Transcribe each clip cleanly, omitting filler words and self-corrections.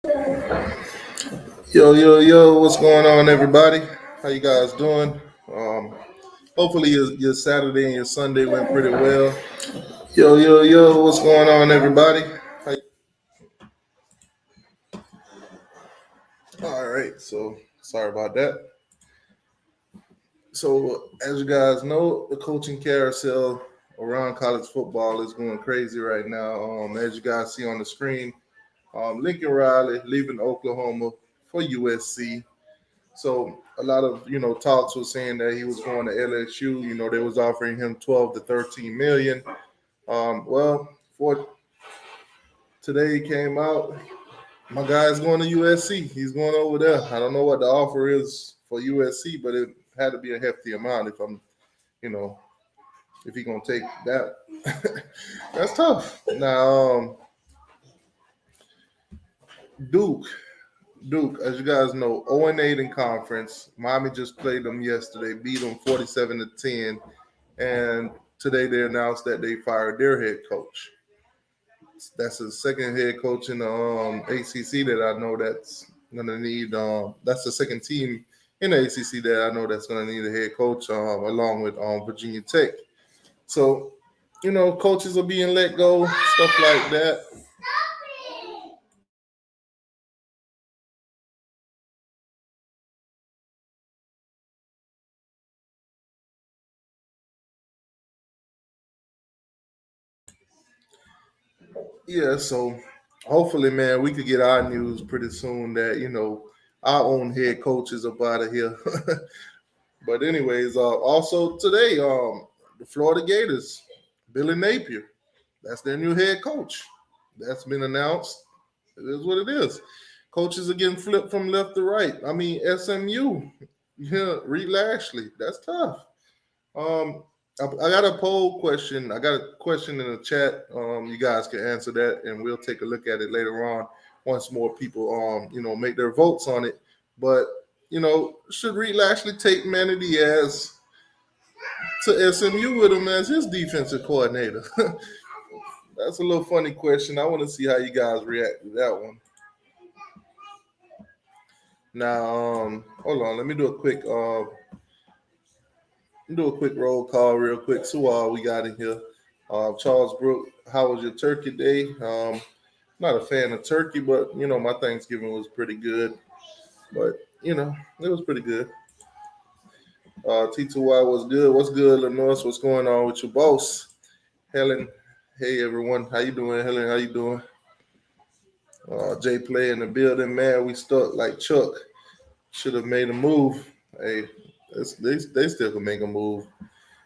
Yo, yo, yo, what's going on, everybody? How you guys doing? Um, Hopefully your Saturday and your Sunday went pretty well. Yo, yo, yo, what's going on, everybody? All right, so sorry about that. So, as you guys know, the coaching carousel around college football is going crazy right now. As you guys see on the screen, Lincoln Riley leaving Oklahoma for USC. So a lot of talks were saying that he was going to LSU. They was offering him 12 to 13 million. Well, for today he came out. My guy's going to USC. He's going over there. I don't know what the offer is for USC, but it had to be a hefty amount you know, if he gonna take that. That's tough. Now, Duke, Duke, as you guys know, 0-8 in conference. Miami just played them yesterday, beat them 47 to 10. And today they announced that they fired their head coach. That's the second head coach in the ACC that I know that's going to need. That's the second team in the ACC that I know that's going to need a head coach, along with Virginia Tech. So, coaches are being let go, stuff like that. Yeah, so hopefully, man, we could get our news pretty soon that our own head coach is up out of here. But anyways, also today, the Florida Gators, Billy Napier, that's their new head coach. That's been announced. It is what it is. Coaches are getting flipped from left to right. I mean, SMU, yeah, Reed Lashley, that's tough. Um, I got a poll question. I got a question in the chat. You guys can answer that, and we'll take a look at it later on once more people, make their votes on it. But should Reed Lashley take Manny Diaz to SMU with him as his defensive coordinator? That's a little funny question. I want to see how you guys react to that one. Now, hold on. Let me do a quick roll call real quick. So all we got in here. Charles Brook, how was your turkey day? Not a fan of turkey, but my Thanksgiving was pretty good. But it was pretty good. T2Y was good. What's good, Lenois? What's going on with your boss? Helen, hey everyone, how you doing? Helen, how you doing? Jay Play in the building, man. We stuck like Chuck. Should have made a move. Hey, they still can make a move.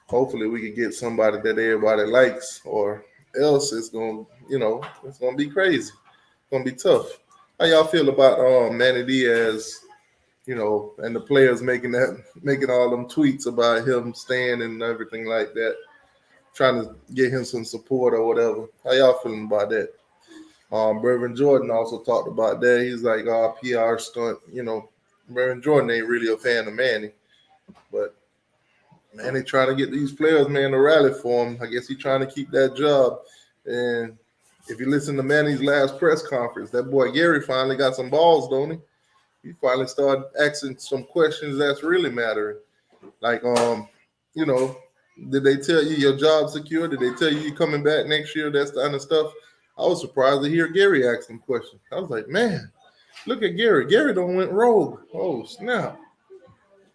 Hopefully, we can get somebody that everybody likes, or else it's gonna be crazy. It's gonna be tough. How y'all feel about Manny Diaz? And the players making all them tweets about him staying and everything like that, trying to get him some support or whatever. How y'all feeling about that? Reverend Jordan also talked about that. He's like, PR stunt. Reverend Jordan ain't really a fan of Manny, but Manny trying to get these players, man, to rally for him. I guess he's trying to keep that job. And if you listen to Manny's last press conference, that boy Gary finally got some balls, don't he? He finally started asking some questions that's really mattering. Like, you know, did they tell you your job secure? Did they tell you you coming back next year? That's the kind of stuff. I was surprised to hear Gary ask some questions. I was like, man, look at Gary. Gary don't went rogue. Oh snap!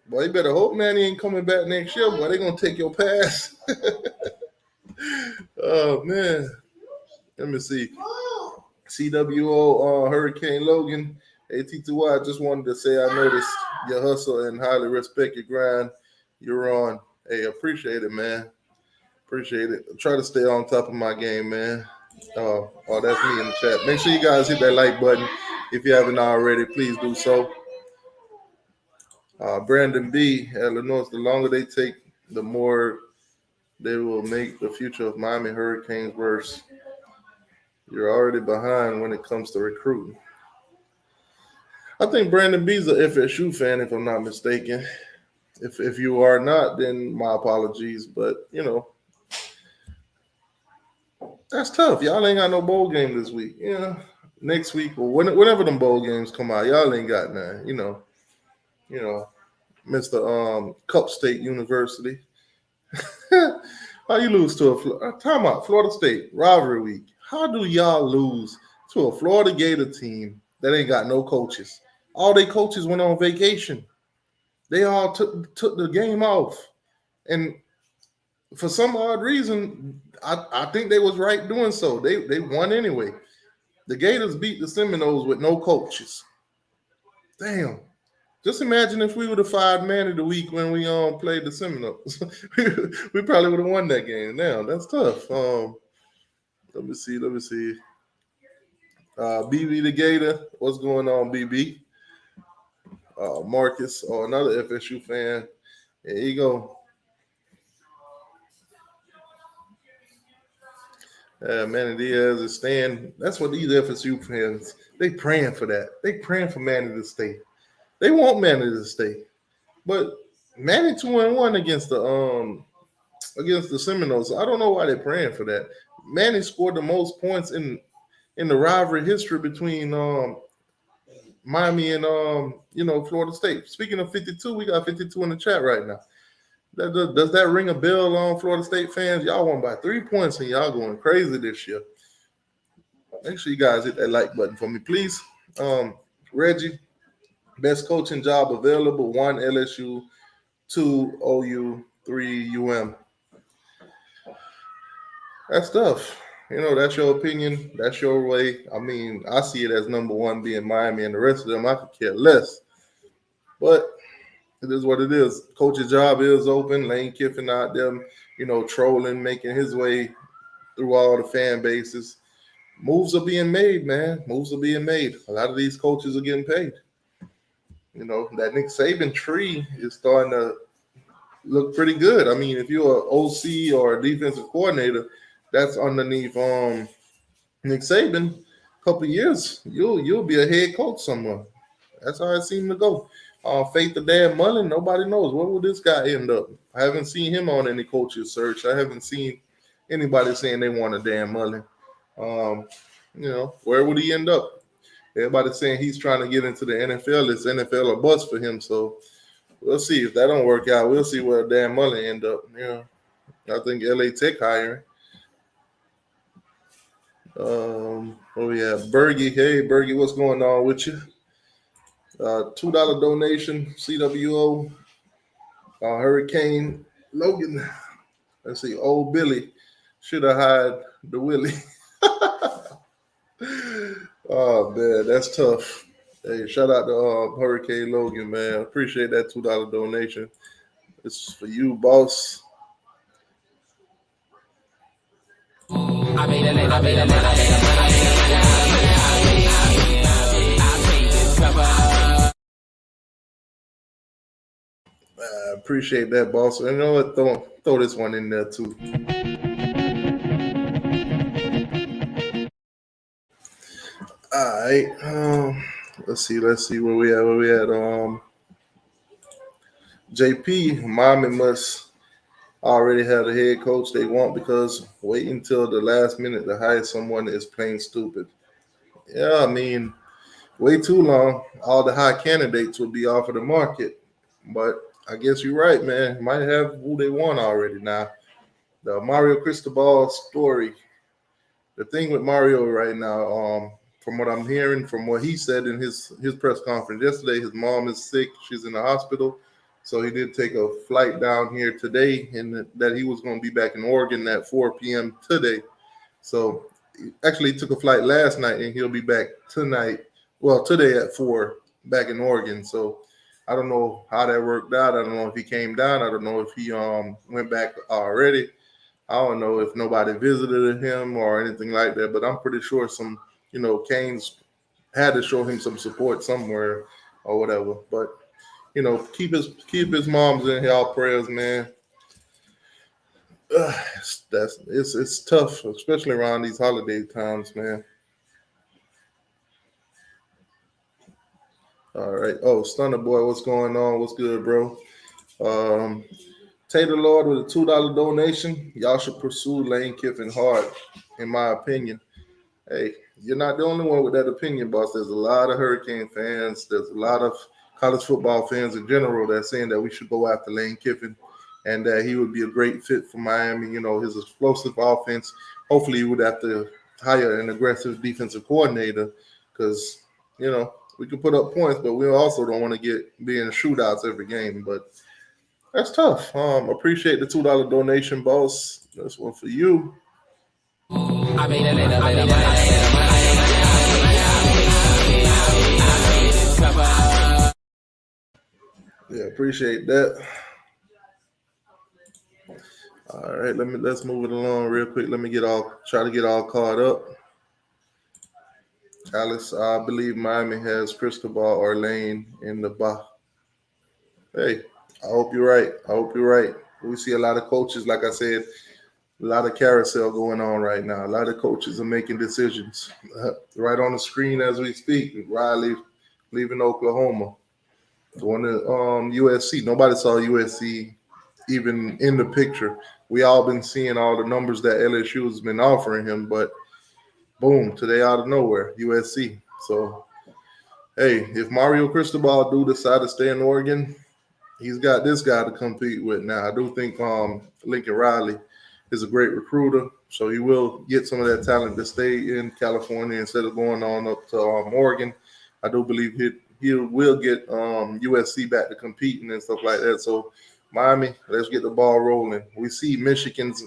Boy, you better hope Manny ain't coming back next year. Boy, they gonna take your pass. Oh man, let me see. CWO Hurricane Logan, AT2Y. I just wanted to say I noticed your hustle and highly respect your grind. You're on. Hey, appreciate it, man. Appreciate it. Try to stay on top of my game, man. That's me in the chat. Make sure you guys hit that like button if you haven't already. Please do so. Brandon B. Illinois. The longer they take, the more they will make the future of Miami Hurricanes worse. You're already behind when it comes to recruiting. I think Brandon B's a FSU fan, if I'm not mistaken. If you are not, then my apologies. But that's tough. Y'all ain't got no bowl game this week. next week or whenever them bowl games come out, y'all ain't got none. You know, Mr. Cup State University. How you lose to time out, Florida State rivalry week? How do y'all lose to a Florida Gator team that ain't got no coaches? All their coaches went on vacation. They all took the game off, and for some odd reason, I think they was right doing so. They won anyway. The Gators beat the Seminoles with no coaches. Damn. Just imagine if we would have fired man of the week when we played the Seminoles. We probably would have won that game. Now that's tough. Let me see. BB the Gator, what's going on, BB? Marcus, or another FSU fan. There you go. Manny Diaz is staying. That's what these FSU fans, they praying for that. They praying for Manny to stay. They want Manny to stay. But Manny 2-1 against the Seminoles. I don't know why they're praying for that. Manny scored the most points in the rivalry history between Miami and Florida State. Speaking of 52, we got 52 in the chat right now. Does that ring a bell on Florida State fans? Y'all won by 3 points and y'all going crazy this year. Make sure you guys hit that like button for me, please. Reggie, best coaching job available: 1 LSU, 2 OU, 3 UM. That's tough. That's your opinion. That's your way. I mean, I see it as number one being Miami, and the rest of them I could care less. But it is what it is. Coach's job is open. Lane Kiffin out there, trolling, making his way through all the fan bases. Moves are being made, man. Moves are being made. A lot of these coaches are getting paid. That Nick Saban tree is starting to look pretty good. I mean, if you're an OC or a defensive coordinator that's underneath Nick Saban, a couple of years, you'll be a head coach somewhere. That's how it seemed to go. Faith of Dan Mullen, nobody knows. Where will this guy end up? I haven't seen him on any coaches search. I haven't seen anybody saying they want a Dan Mullen. Where would he end up? Everybody's saying he's trying to get into the NFL. It's NFL or bust for him. So we'll see. If that don't work out, we'll see where Dan Mullen end up. I think LA Tech hiring. Bergie. Hey, Bergie, what's going on with you? $2 donation, CWO, Hurricane Logan. Let's see, old Billy should have hired the Willie. Oh, man, that's tough. Hey, shout out to Hurricane Logan, man. Appreciate that $2 donation. It's for you, boss. I appreciate that, boss. And you know what? Throw this one in there too. All right. Let's see where we at. JP, Miami must already have the head coach they want, because waiting until the last minute to hire someone is plain stupid. Yeah, I mean, way too long. All the high candidates will be off of the market. But I guess you're right, man. Might have who they want already now. The Mario Cristobal story. The thing with Mario right now, from what I'm hearing, from what he said in his press conference yesterday, his mom is sick. She's in the hospital. So he did take a flight down here today, and that he was going to be back in Oregon at 4 p.m. today. So actually he took a flight last night, and he'll be back tonight. Well, today at 4 back in Oregon. So I don't know how that worked out. I don't know if he came down. I don't know if he went back already. I don't know if nobody visited him or anything like that. But I'm pretty sure some, Canes had to show him some support somewhere or whatever. But keep his moms in y'all prayers, man. It's tough, especially around these holiday times, man. All right. Oh, Stunner Boy, what's going on? What's good, bro? Taylor Lord with a $2 donation. Y'all should pursue Lane Kiffin hard, in my opinion. Hey, you're not the only one with that opinion, boss. There's a lot of Hurricane fans. There's a lot of college football fans in general that are saying that we should go after Lane Kiffin and that he would be a great fit for Miami. You know, his explosive offense. Hopefully, he would have to hire an aggressive defensive coordinator because, you know, we can put up points, but we also don't want to be in shootouts every game. But that's tough. Appreciate the $2 donation, boss. This one for you. Yeah, appreciate that. All right, let's move it along real quick. Let me try to get all caught up. Alice, I believe Miami has Cristobal or Lane in the bar. Hey, I hope you're right. I hope you're right. We see a lot of coaches, like I said, a lot of carousel going on right now. A lot of coaches are making decisions right on the screen as we speak. Riley leaving Oklahoma, going to USC. Nobody saw USC even in the picture. We all been seeing all the numbers that LSU has been offering him, but boom, today out of nowhere, USC. So, hey, if Mario Cristobal do decide to stay in Oregon, he's got this guy to compete with now. I do think Lincoln Riley is a great recruiter, so he will get some of that talent to stay in California instead of going on up to Oregon. I do believe he will get USC back to competing and stuff like that. So Miami, let's get the ball rolling. We see Michigan's,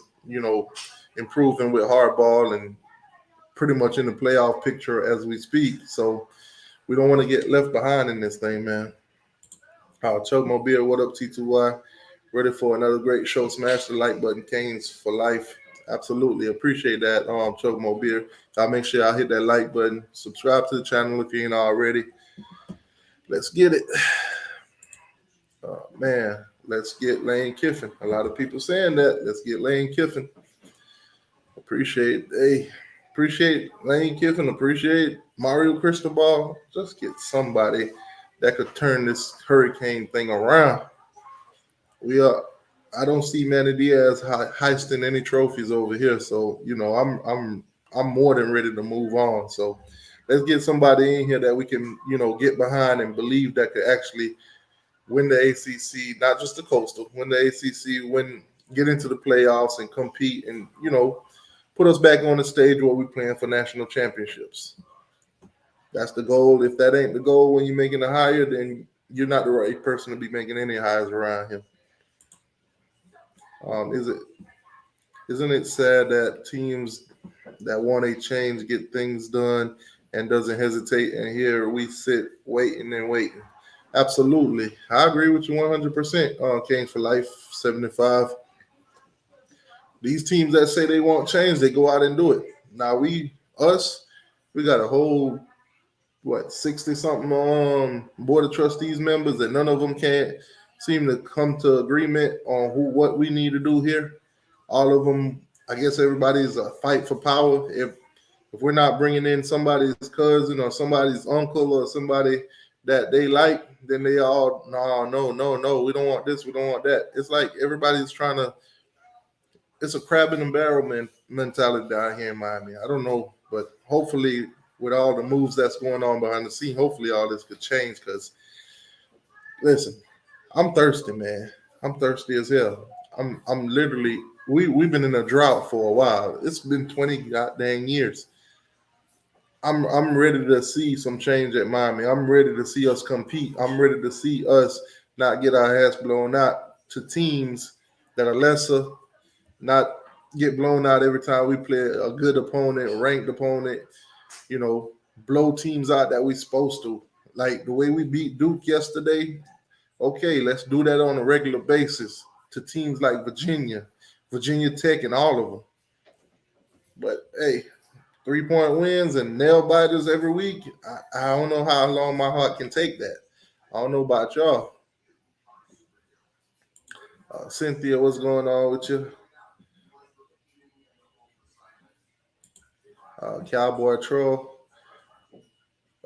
improving with hardball and pretty much in the playoff picture as we speak. So we don't want to get left behind in this thing, man. Chuck Mobile, what up, T2Y? Ready for another great show. Smash the like button, Canes for life. Absolutely. Appreciate that, Chuck Mobile. I'll make sure I hit that like button. Subscribe to the channel if you ain't already. Let's get it. Man, let's get Lane Kiffin. A lot of people saying that. Let's get Lane Kiffin. Appreciate Lane Kiffin. Appreciate Mario Cristobal. Just get somebody that could turn this Hurricane thing around. I don't see Manny Diaz heisting any trophies over here, so I'm more than ready to move on. So let's get somebody in here that we can get behind and believe that could actually win the ACC, not just the Coastal, win the ACC, get into the playoffs and compete, and put us back on the stage where we're playing for national championships. That's the goal. If that ain't the goal when you're making a hire, then you're not the right person to be making any hires around here. Isn't it sad that teams that want a change get things done and doesn't hesitate? And here we sit waiting and waiting. Absolutely, I agree with you 100%. Canes for life 75. These teams that say they want change, they go out and do it. Now we got a whole 60-something board of trustees members, and none of them can't seem to come to agreement on what we need to do here. All of them, I guess everybody's a fight for power. If we're not bringing in somebody's cousin or somebody's uncle or somebody that they like, then they all, no, we don't want this, we don't want that. It's like everybody's trying to, it's a crab in the barrel mentality down here in Miami. I don't know, but hopefully with all the moves that's going on behind the scene, hopefully all this could change because, listen, I'm thirsty, man. I'm thirsty as hell. I'm literally, we've been in a drought for a while. It's been 20 goddamn years. I'm ready to see some change at Miami. I'm ready to see us compete. I'm ready to see us not get our ass blown out to teams that are lesser, not get blown out every time we play a good opponent, ranked opponent, blow teams out that we're supposed to. Like the way we beat Duke yesterday, okay, let's do that on a regular basis to teams like Virginia Tech, and all of them. But, hey, 3-point wins and nail biters every week, I don't know how long my heart can take that. I don't know about y'all. Cynthia, what's going on with you? Cowboy Troll.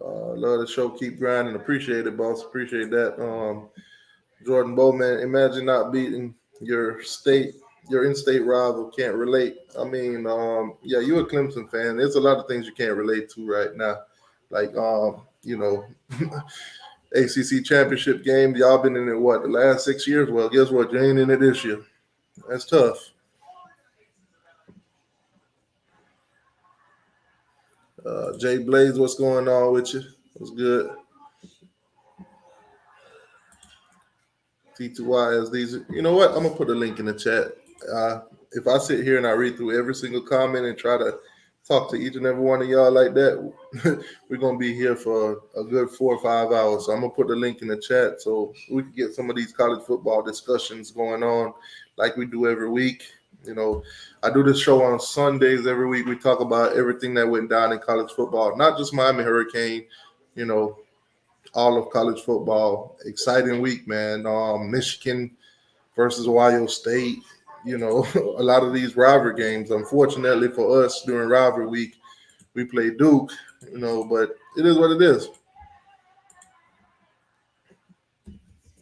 Love the show. Keep grinding. Appreciate it, boss. Appreciate that. Jordan Bowman, imagine not beating your state your in-state rival can't relate. I mean, yeah, you're a Clemson fan. There's a lot of things you can't relate to right now, like ACC championship game. Y'all been in it what the last 6 years? Well, guess what? You ain't in it this year. That's tough. Jay Blaze, what's going on with you? What's good? T2YSDs. You know what? I'm gonna put a link in the chat. If I sit here and I read through every single comment and try to talk to each and every one of y'all like that, we're gonna be here for a good 4 or 5 hours. So I'm gonna put the link in the chat so we can get some of these college football discussions going on like we do every week. You know, I do this show on Sundays every week. We talk about everything that went down in college football, not just Miami Hurricane, you know, all of college football. Exciting week, man. Michigan versus Ohio State. You know, a lot of these rivalry games. Unfortunately for us, during rivalry week, we play Duke. You know, but it is what it is.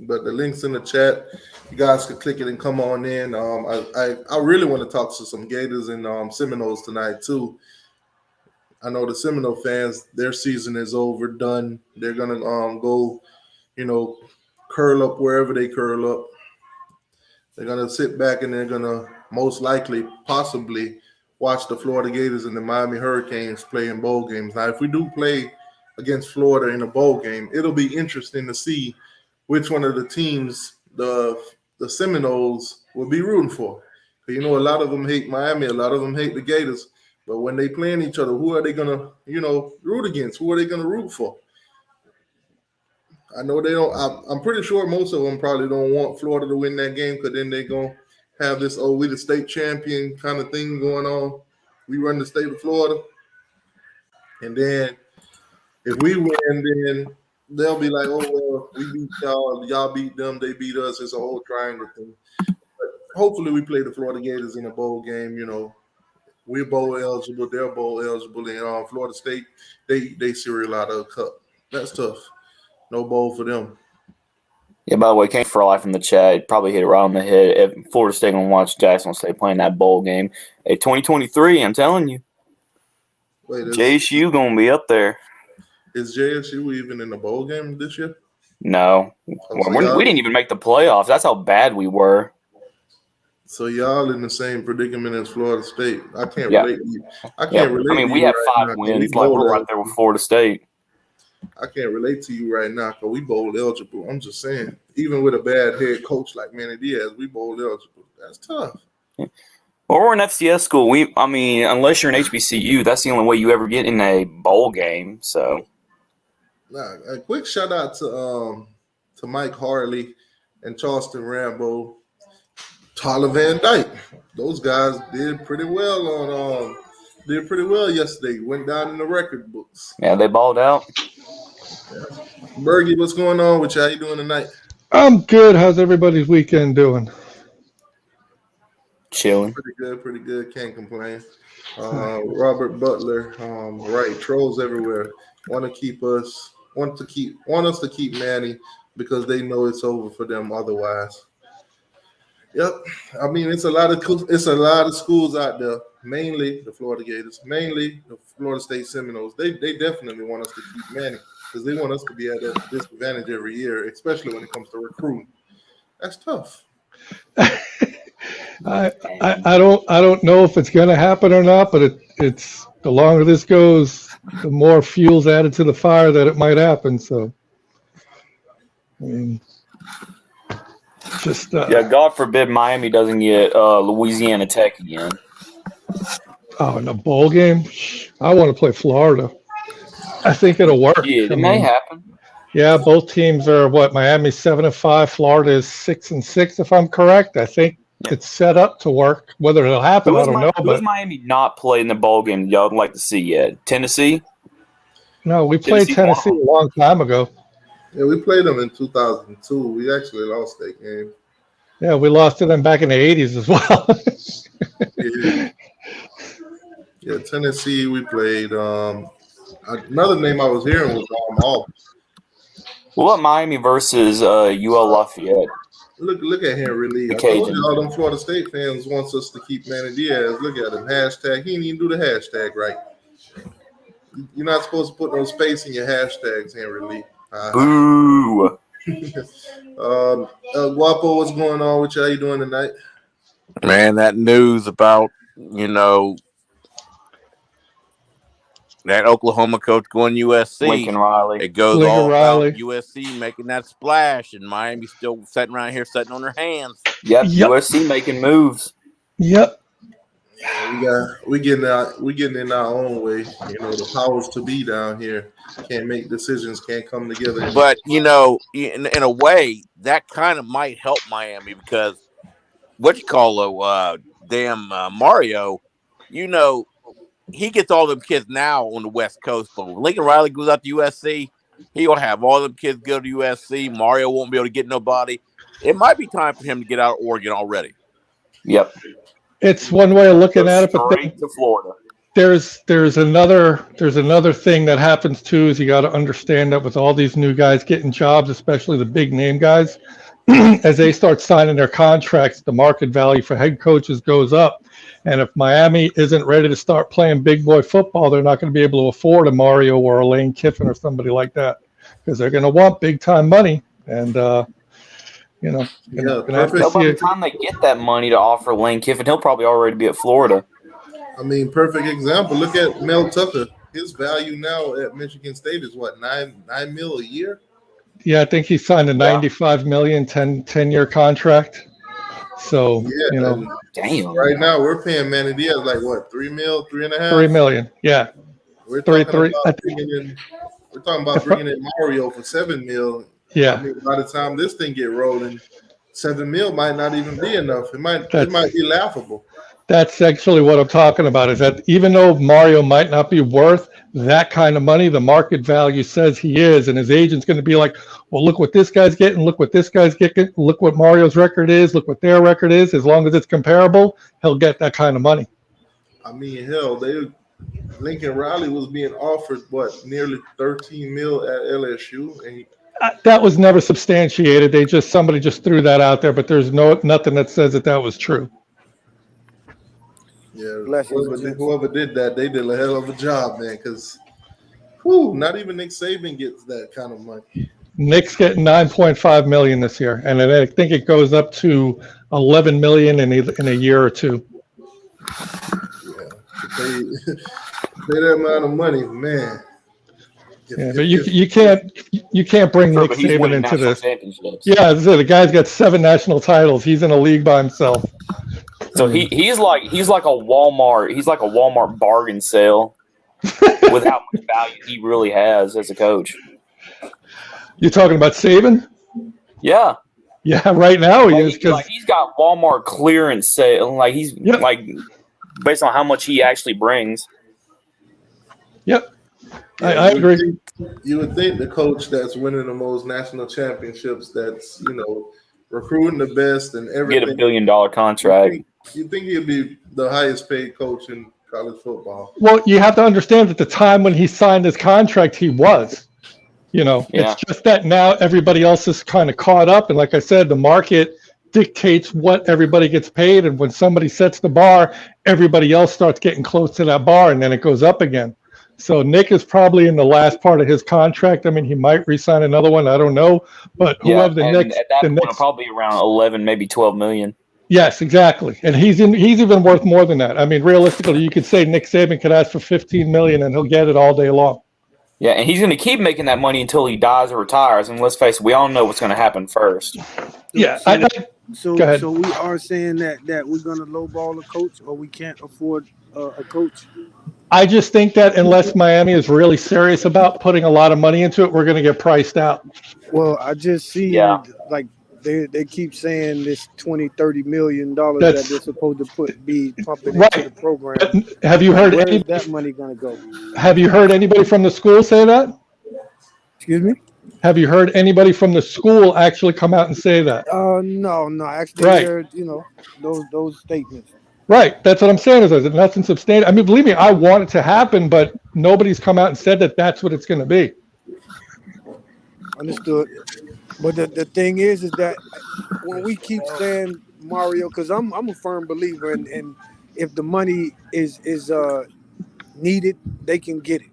But the link's in the chat. You guys can click it and come on in. I really want to talk to some Gators and Seminoles tonight too. I know the Seminole fans, their season is over, done. They're gonna go, you know, curl up wherever they curl up. They're gonna sit back and they're gonna most likely, possibly, watch the Florida Gators and the Miami Hurricanes play in bowl games. Now, if we do play against Florida in a bowl game, it'll be interesting to see which one of the teams the Seminoles will be rooting for. You know, a lot of them hate Miami, a lot of them hate the Gators. But when they playing each other, who are they gonna, root against? Who are they gonna root for? I know they don't. I'm pretty sure most of them probably don't want Florida to win that game because then they're gonna have this we the state champion kind of thing going on. We run the state of Florida, and then if we win, then they'll be like, oh well, we beat y'all beat them, they beat us. It's a whole triangle thing. But hopefully, we play the Florida Gators in a bowl game. You know. We're bowl eligible. They're bowl eligible. And Florida State, they serial out of a cup. That's tough. No bowl for them. Yeah, by the way, came for life in the chat. Probably hit it right on the head. If Florida State gonna watch Jackson State playing that bowl game. Hey, 2023, I'm telling you. Wait, JSU gonna be up there. Is JSU even in the bowl game this year? No. We didn't even make the playoffs. That's how bad we were. So y'all in the same predicament as Florida State. I can't relate to you. I can't relate. I mean, we have 5 wins. Like we're right there with Florida State. I can't relate to you right now because we bowl eligible. I'm just saying, even with a bad head coach like Manny Diaz, we bowl eligible. That's tough. Well, we're an FCS school. Unless you're an HBCU, that's the only way you ever get in a bowl game. So, a quick shout out to Mike Harley and Charleston Rambo. Tyler Van Dyke. Those guys did pretty well yesterday. Went down in the record books. Yeah, they balled out. Yeah. Bergie, what's going on with you? How you doing tonight? I'm good. How's everybody's weekend doing? Chilling. Pretty good. Can't complain. Robert Butler, right? Trolls everywhere want us to keep Manny because they know it's over for them otherwise. Yep, I mean it's a lot of schools out there. Mainly the Florida Gators, mainly the Florida State Seminoles. They definitely want us to keep Manny because they want us to be at a disadvantage every year, especially when it comes to recruiting. That's tough. I don't know if it's going to happen or not, but it's the longer this goes, the more fuel's added to the fire that it might happen. So, I mean. God forbid Miami doesn't get Louisiana Tech again. Oh, in a bowl game? I want to play Florida. I think it'll work. Yeah, it may happen. Yeah, both teams are Miami's 7-5, Florida is 6-6, if I'm correct. I think it's set up to work. Whether it'll happen, I don't know. Who has Miami not played in the bowl game y'all would like to see yet? Tennessee? No, we played Tennessee a long time ago. Yeah, we played them in 2002. We actually lost that game. Yeah, we lost to them back in the 80s as well. Yeah, Tennessee, we played. Another name I was hearing was Auburn. What about Miami versus UL Lafayette? Look at Henry Lee. The I told Cajun. you all them Florida State fans wants us to keep Manny Diaz. Look at him. Hashtag. He didn't even do the hashtag right. You're not supposed to put no space in your hashtags, Henry Lee. Boo. Guapo, what's going on with you? How you doing tonight? Man, that news about, that Oklahoma coach going USC. Lincoln Riley. It goes Lincoln all Riley. about USC making that splash, and Miami still sitting around here sitting on their hands. Yep. USC making moves. Yep. We getting in our own way. The powers to be down here can't make decisions, can't come together. But in a way, that kind of might help Miami because Mario, he gets all them kids now on the West Coast. But when Lincoln Riley goes out to USC, he'll have all them kids go to USC. Mario won't be able to get nobody. It might be time for him to get out of Oregon already. Yep. It's one way of looking at it, but straight to Florida. There's another thing that happens too. Is you got to understand that with all these new guys getting jobs, especially the big name guys, as they start signing their contracts, the market value for head coaches goes up. And if Miami isn't ready to start playing big boy football, they're not going to be able to afford a Mario or a Lane Kiffin or somebody like that because they're going to want big time money. And By the time they get that money to offer Lane Kiffin, he'll probably already be at Florida. I mean, perfect example. Look at Mel Tucker. His value now at Michigan State is what, $9 million a year? Yeah, I think he signed a $95 million 10-year contract. So damn. Right now we're paying Manny Diaz like what, $3 million, $3.5 $3 million. Yeah. We're talking about bringing in Mario for $7 million. Yeah. I mean, by the time this thing get rolling, $7 million might not even be enough. It might be laughable. That's actually what I'm talking about, is that even though Mario might not be worth that kind of money, the market value says he is, and his agent's going to be like, well, look what this guy's getting, look what this guy's getting, look what Mario's record is, look what their record is. As long as it's comparable, he'll get that kind of money. I mean, hell, Lincoln Riley was being offered, nearly $13 million at LSU, and that was never substantiated. Somebody just threw that out there, but there's nothing that says that was true. Yeah, whoever did that, they did a hell of a job, man. Because, not even Nick Saban gets that kind of money. Nick's getting $9.5 million this year, and I think it goes up to $11 million in a year or two. Yeah, to pay that amount of money, man. But you can't bring Nick Saban into this. Yeah, the guy's got 7 national titles. He's in a league by himself. So he's like a Walmart. He's like a Walmart bargain sale with how much value he really has as a coach. You're talking about Saban? Yeah. Yeah, right now he is, because he's got Walmart clearance sale. Like based on how much he actually brings. Yep. I agree. You would think the coach that's winning the most national championships, that's recruiting the best and everything, get $1 billion contract. You think he'd be the highest paid coach in college football? Well, you have to understand at the time when he signed his contract, he was. It's just that now everybody else is kind of caught up, and like I said, the market dictates what everybody gets paid, and when somebody sets the bar, everybody else starts getting close to that bar, and then it goes up again. So Nick is probably in the last part of his contract. I mean, he might re-sign another one. I don't know, but whoever the next, at that point, probably around 11, maybe 12 million. Yes, exactly, and he's even worth more than that. I mean, realistically, you could say Nick Saban could ask for $15 million, and he'll get it all day long. Yeah, and he's going to keep making that money until he dies or retires. And let's face it, we all know what's going to happen first. Yeah, So we are saying that we're going to lowball a coach, or we can't afford a coach. I just think that unless Miami is really serious about putting a lot of money into it, we're going to get priced out. Well, I just see like they keep saying this $20-30 million that they're supposed to be pumping into the program. But have you heard where is that money going to go? Have you heard anybody from the school say that? Excuse me? Have you heard anybody from the school actually come out and say that? No. Actually, heard those statements. Right. That's what I'm saying. Is that nothing substantial? I mean, believe me, I want it to happen, but nobody's come out and said that that's what it's going to be. Understood. But the thing is that when we keep saying Mario, because I'm a firm believer in if the money is needed, they can get it.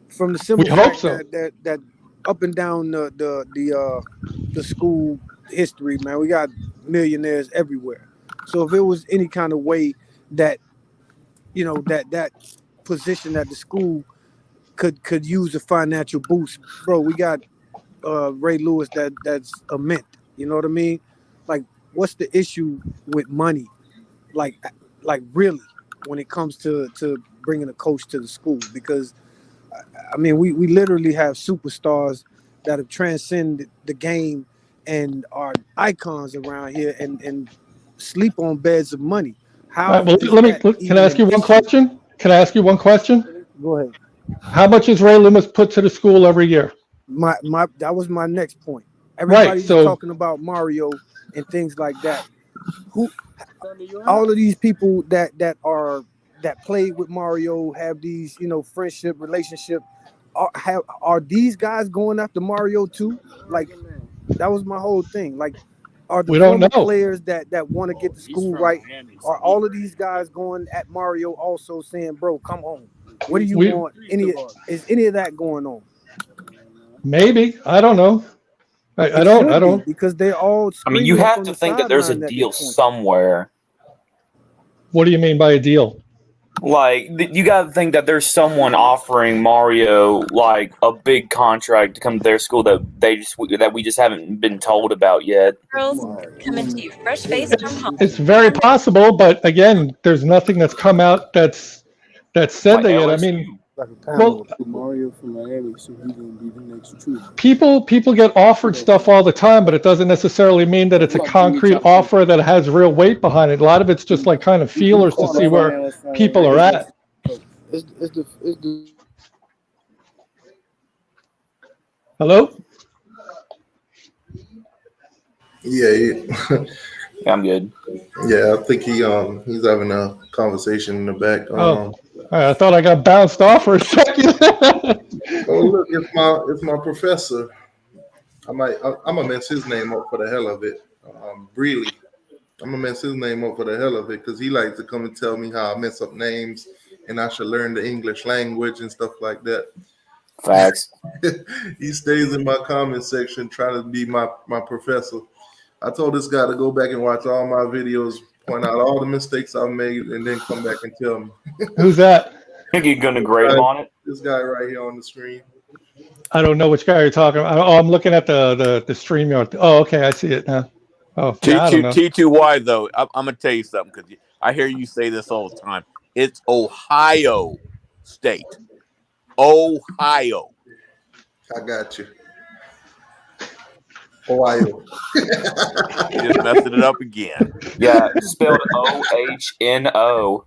From the We simple hope fact so. that up and down the school history, man, we got millionaires everywhere. So if it was any kind of way that that position at the school could use a financial boost, bro, we got Ray Lewis that's a mint. You know what I mean? Like, what's the issue with money? Like, really, when it comes to bringing a coach to the school, because I mean, we literally have superstars that have transcended the game and are icons around here and sleep on beds of money. All right, How well, is that can I even ask an you one issue? question? Can I ask you one question? Go ahead. How much does Ray Loomis put to the school every year? My that was my next point. Right. Everybody's So talking about Mario and things like that. Who all of these people that play with Mario have these friendship relationship are these guys going after Mario too? Like, that was my whole thing. Like, are the we don't former know. players that want to get the school right, are all of these guys going at Mario also saying, bro, come home? What do you want? Is any of that going on? Maybe. I don't know. I It don't. I should be, don't. because they're all I mean, you screaming have from to the think that there's a sideline at this deal point. somewhere. What do you mean by a deal? Like, you got to think that there's someone offering Mario like a big contract to come to their school that we just haven't been told about yet. Girls coming to you fresh faced from home. It's very possible, but again, there's nothing that's come out that's said Like that yet. I LSU. mean, well, Mario from Miami, so he's gonna be the next truth. people get offered stuff all the time, but it doesn't necessarily mean that it's a concrete offer that has real weight behind it. A lot of it's just like kind of feelers to see where people are at. It's the Hello? Yeah, I'm good. yeah. I think he's having a conversation in the back. All right, I thought I got bounced off for a second. Oh look, it's my professor. I'm gonna mess his name up for the hell of it. Breely. I'm gonna mess his name up for the hell of it because he likes to come and tell me how I mess up names and I should learn the English language and stuff like that. Facts. He stays in my comment section trying to be my professor. I told this guy to go back and watch all my videos, point out all the mistakes I've made, and then come back and tell me. Who's that? Think you're gonna grade him on it? This guy right here on the screen. I don't know which guy you're talking about. Oh, I'm looking at the StreamYard. Oh, okay, I see it now. Oh, yeah, I don't know. T2Y though, I'm gonna tell you something because I hear you say this all the time. It's Ohio State. Ohio. I got you. Ohio. You just messing it up again. Yeah, spelled OHNO.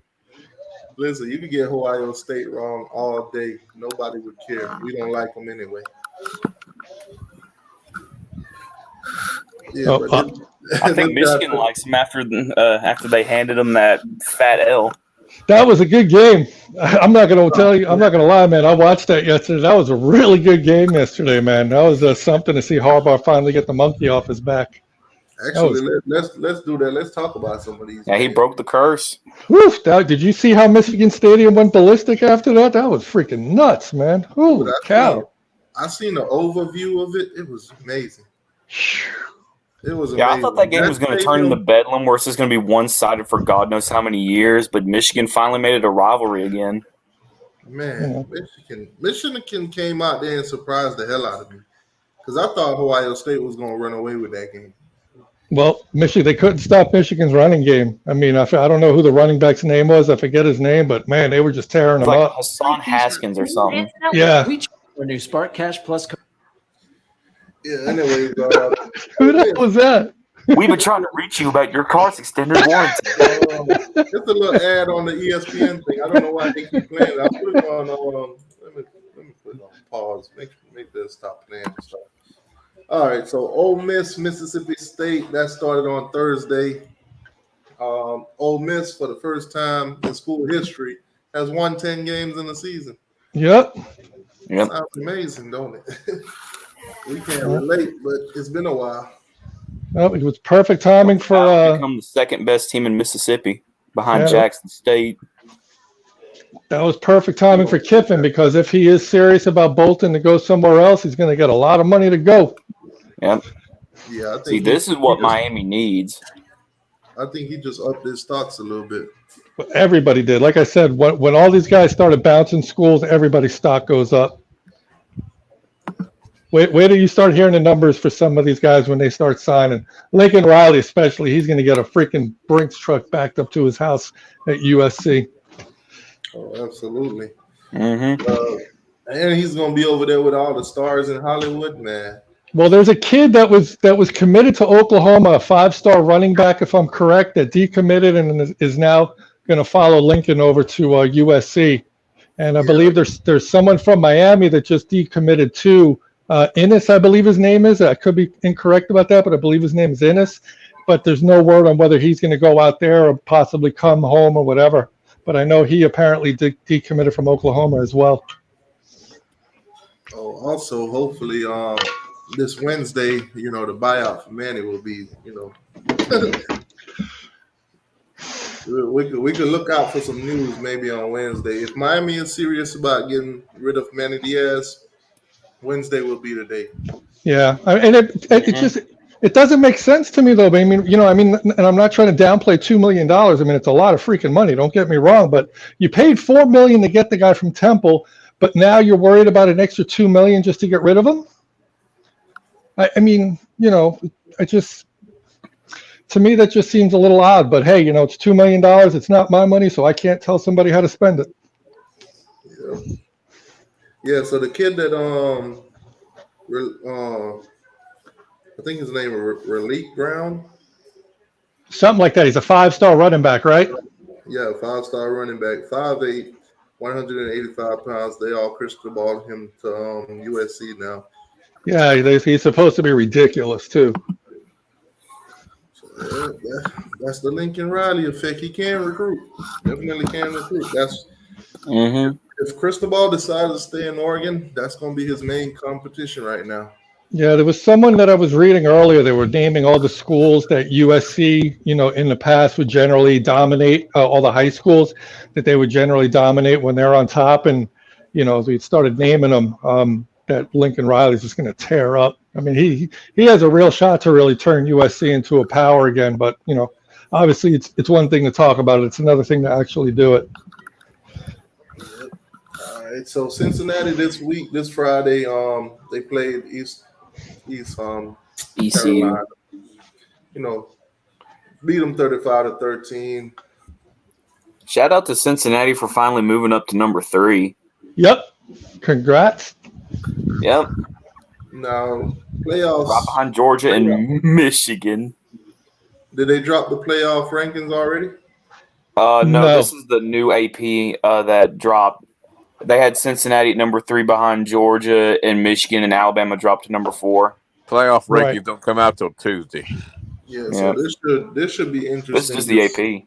Listen, you can get Ohio State wrong all day. Nobody would care. We don't like them anyway. Yeah, I think Michigan likes them after they handed them that fat L. That was a good game. I'm not going to tell you. I'm not going to lie, man. I watched that yesterday. That was a really good game yesterday, man. That was something to see Harbaugh finally get the monkey off his back. Actually, let's do that. Let's talk about some of these. Yeah, he broke the curse. Whew, did you see how Michigan Stadium went ballistic after that? That was freaking nuts, man. Holy cow. I seen the overview of it. It was amazing. It was amazing. Yeah, I thought that game was going to turn into Bedlam, where it's just going to be one-sided for God knows how many years, but Michigan finally made it a rivalry again. Man, Michigan came out there and surprised the hell out of me because I thought Ohio State was going to run away with that game. Well, they couldn't stop Michigan's running game. I mean, I don't know who the running back's name was. I forget his name, but man, they were just tearing them up. Hassan Haskins or something. Yeah. For new Spark Cash Plus. Yeah. Anyways, who the hell was that? We've been trying to reach you about your car's extended warranty. Just a little ad on the ESPN thing. I don't know why they keep playing it. I put it on. Let me put it on pause. Make this stop playing and stuff. All right, so Ole Miss, Mississippi State, that started on Thursday. Ole Miss, for the first time in school history, has won 10 games in the season. Yep. Sounds amazing, don't it? We can't relate, but it's been a while. Well, it was perfect timing for become the second best team in Mississippi behind Yeah. Jackson State. that was perfect timing for Kiffin, because if he is serious about bolting to go somewhere else, he's going to get a lot of money to go. Yep. Yeah, I think See, this is what Miami needs. I think he just upped his stocks a little bit. Everybody did. Like I said, when all these guys started bouncing schools, everybody's stock goes up. Wait till you start hearing the numbers for some of these guys when they start signing. Lincoln Riley especially, he's going to get a freaking Brinks truck backed up to his house at USC. Oh, absolutely. Mm-hmm. And he's going to be over there with all the stars in Hollywood, man. Well, there's a kid that was committed to Oklahoma, a 5-star running back, if I'm correct, that decommitted and is now going to follow Lincoln over to USC. And I believe there's someone from Miami that just decommitted too. Innis, I believe his name is. I could be incorrect about that, but I believe his name is Innis. But there's no word on whether he's going to go out there or possibly come home or whatever. But I know he apparently decommitted from Oklahoma as well. Oh, also, hopefully, this Wednesday, the buyout for Manny will be, we could look out for some news maybe on Wednesday. If Miami is serious about getting rid of Manny Diaz, Wednesday will be the day. Yeah, and it doesn't make sense to me though. I mean, and I'm not trying to downplay $2 million. I mean, it's a lot of freaking money. Don't get me wrong, but you paid $4 million to get the guy from Temple, but now you're worried about an extra $2 million just to get rid of him. I mean, to me that just seems a little odd. But hey, it's $2 million. It's not my money, so I can't tell somebody how to spend it. Yeah. So the kid that I think his name is Relique Brown. Something like that. He's a 5-star running back, right? Yeah, 5-star running back, 5'8", 185 pounds. They all Cristobal him to USC now. Yeah, he's supposed to be ridiculous too. So that's the Lincoln Riley effect. He can recruit. Definitely can recruit. If Cristobal decides to stay in Oregon, that's going to be his main competition right now. Yeah, there was someone that I was reading earlier. They were naming all the schools that USC, in the past would generally dominate, all the high schools that they would generally dominate when they're on top. And, as we started naming them, that Lincoln Riley's just going to tear up. I mean, he has a real shot to really turn USC into a power again. But, obviously it's one thing to talk about it. It's another thing to actually do it. All right. So Cincinnati this Friday, they played East Carolina. Beat them 35-13. Shout out to Cincinnati for finally moving up to number 3. Yep. Congrats. Yep. Now, playoffs. Right behind Georgia and Michigan. Did they drop the playoff rankings already? No, this is the new AP that dropped. They had Cincinnati at number 3 behind Georgia, and Michigan and Alabama dropped to number 4. Playoff rankings don't come out till Tuesday. Yeah, so this should be interesting. This is the AP.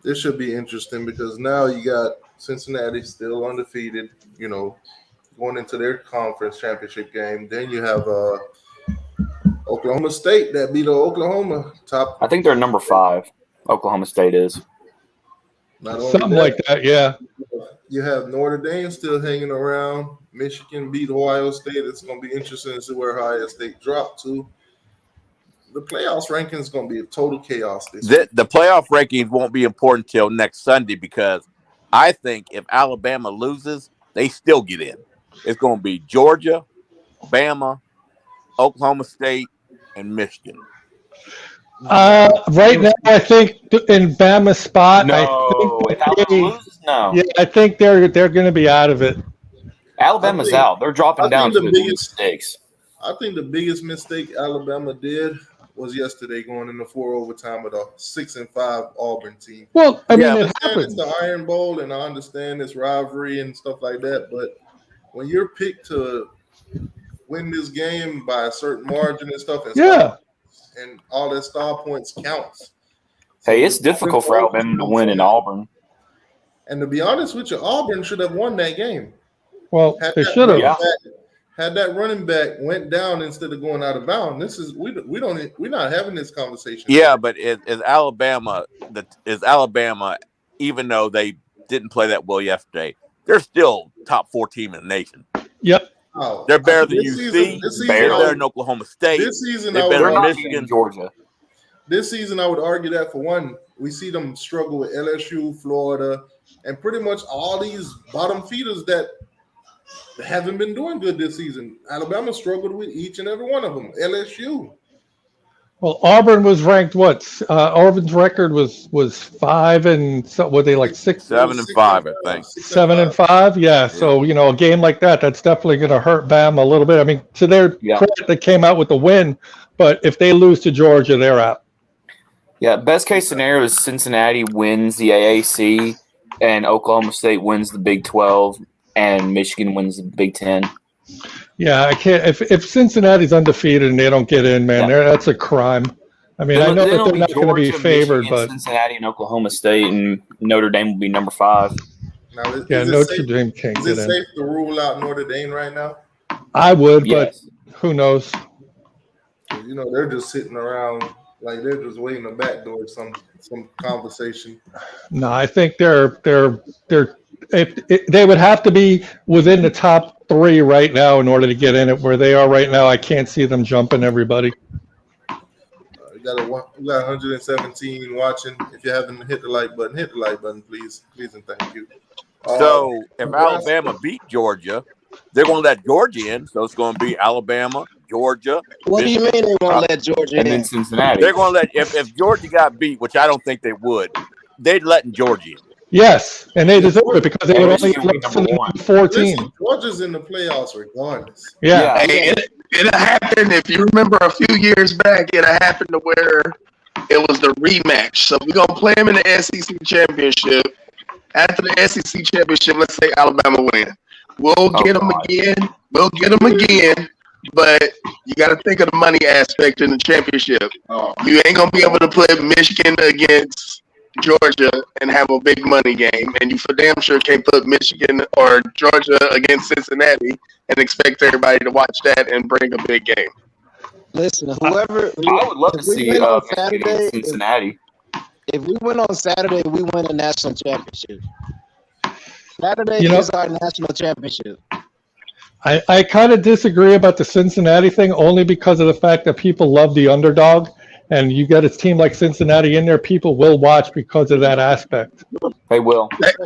This should be interesting because now you got Cincinnati still undefeated, going into their conference championship game. Then you have Oklahoma State that beat Oklahoma top. I think they're number 5. Oklahoma State is. Something like that, yeah. You have Notre Dame still hanging around. Michigan beat Ohio State. It's going to be interesting to see where Ohio State dropped to. The playoffs ranking is going to be a total chaos this week. The playoff rankings won't be important till next Sunday because I think if Alabama loses, they still get in. It's going to be Georgia, Bama, Oklahoma State, and Michigan. Right now, I think in Bama's spot, I think they're going to be out of it. Alabama's out. They're dropping down to the mistakes. I think the biggest mistake Alabama did was yesterday going into 4 overtime with a 6-5 Auburn team. Well, I mean, it happens. It's the Iron Bowl, and I understand it's rivalry and stuff like that. But when you're picked to win this game by a certain margin and stuff, and all that star points counts. Hey, it's difficult for Alabama to win in Auburn. And to be honest with you, Auburn should have won that game. Well, they should have. had that running back went down instead of going out of bounds, we're not having this conversation. Yeah, but is Alabama even though they didn't play that well yesterday, they're still top 4 team in the nation. Yep. Oh, They're better than this UC. season, They're better than Oklahoma State. This season, they're better than Michigan, Georgia. This season, I would argue that for one, we see them struggle with LSU, Florida, and pretty much all these bottom feeders that haven't been doing good this season. Alabama struggled with each and every one of them. LSU. Well, Auburn was ranked what? Auburn's record was 5 and so were they like 6? 7 and 5, I think. 7 and 5, yeah. So a game like that's definitely going to hurt Bama a little bit. I mean, to their credit, they came out with the win, but if they lose to Georgia, they're out. Yeah, best case scenario is Cincinnati wins the AAC, and Oklahoma State wins the Big 12, and Michigan wins the Big 10. Yeah, I can't. If Cincinnati's undefeated and they don't get in, man, that's a crime. I mean, I know that they're not going to be favored, Michigan, but Cincinnati and Oklahoma State and Notre Dame will be number 5. Now, Notre Dame can't get in. Is it safe to rule out Notre Dame right now? I would, but who knows? They're just sitting around like they're just waiting the back door some conversation. No, I think they're if they would have to be within the top 3 right now in order to get in it. Where they are right now, I can't see them jumping everybody. We got 117 watching. If you haven't hit the like button, please and thank you. So if Alabama beat Georgia, they're going to let Georgia in. So it's going to be Alabama, Georgia. What Michigan, do you mean they won't let Georgia and in? then Cincinnati. They're going to let if Georgia got beat, which I don't think they would, they'd let Georgia in. Yes, and they deserve it because they would only lose in the 14. Georgia's in the playoffs regardless. Yeah. Hey, it happened, if you remember a few years back, it happened to where it was the rematch. So we're going to play them in the SEC championship. After the SEC championship, let's say Alabama win. We'll get them again. We'll get them again. But you got to think of the money aspect in the championship. You ain't going to be able to play Michigan against Georgia and have a big money game, and you for damn sure can't put Michigan or Georgia against Cincinnati and expect everybody to watch that and bring a big game. Listen, whoever I would love to see Michigan against Cincinnati. If we win on Saturday, we win a national championship. Saturday is our national championship. I kind of disagree about the Cincinnati thing only because of the fact that people love the underdog. And you get a team like Cincinnati in there, people will watch because of that aspect. They will. That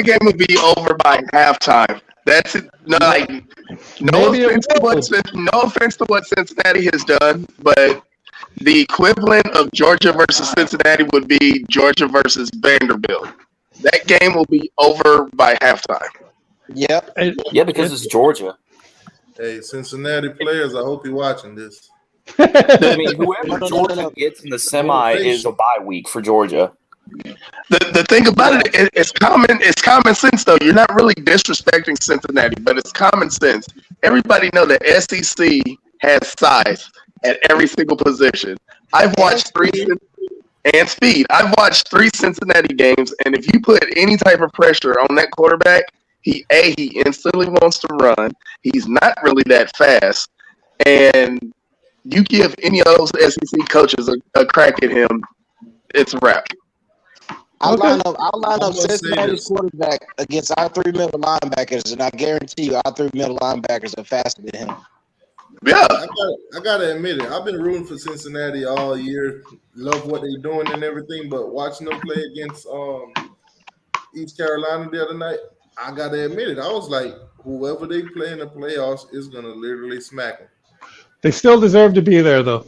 game will be over by halftime. That's it. No offense to what Cincinnati has done, but the equivalent of Georgia versus Cincinnati would be Georgia versus Vanderbilt. That game will be over by halftime. Yep. Yeah, because it's Georgia. Hey, Cincinnati players, I hope you're watching this. I mean, whoever Georgia gets in the semi is a bye week for Georgia. The thing about it, it's common sense though. You're not really disrespecting Cincinnati, but it's common sense. Everybody know that SEC has size at every single position. I've watched three Cincinnati games, and if you put any type of pressure on that quarterback, he instantly wants to run. He's not really that fast, and you give any of those SEC coaches a crack at him, it's a wrap. I'll line up Cincinnati's quarterback against our 3 middle linebackers, and I guarantee you our 3 middle linebackers are faster than him. Yeah. I gotta admit it. I've been rooting for Cincinnati all year. Love what they're doing and everything, but watching them play against East Carolina the other night, I gotta admit it. I was like, whoever they play in the playoffs is gonna literally smack them. They still deserve to be there, though.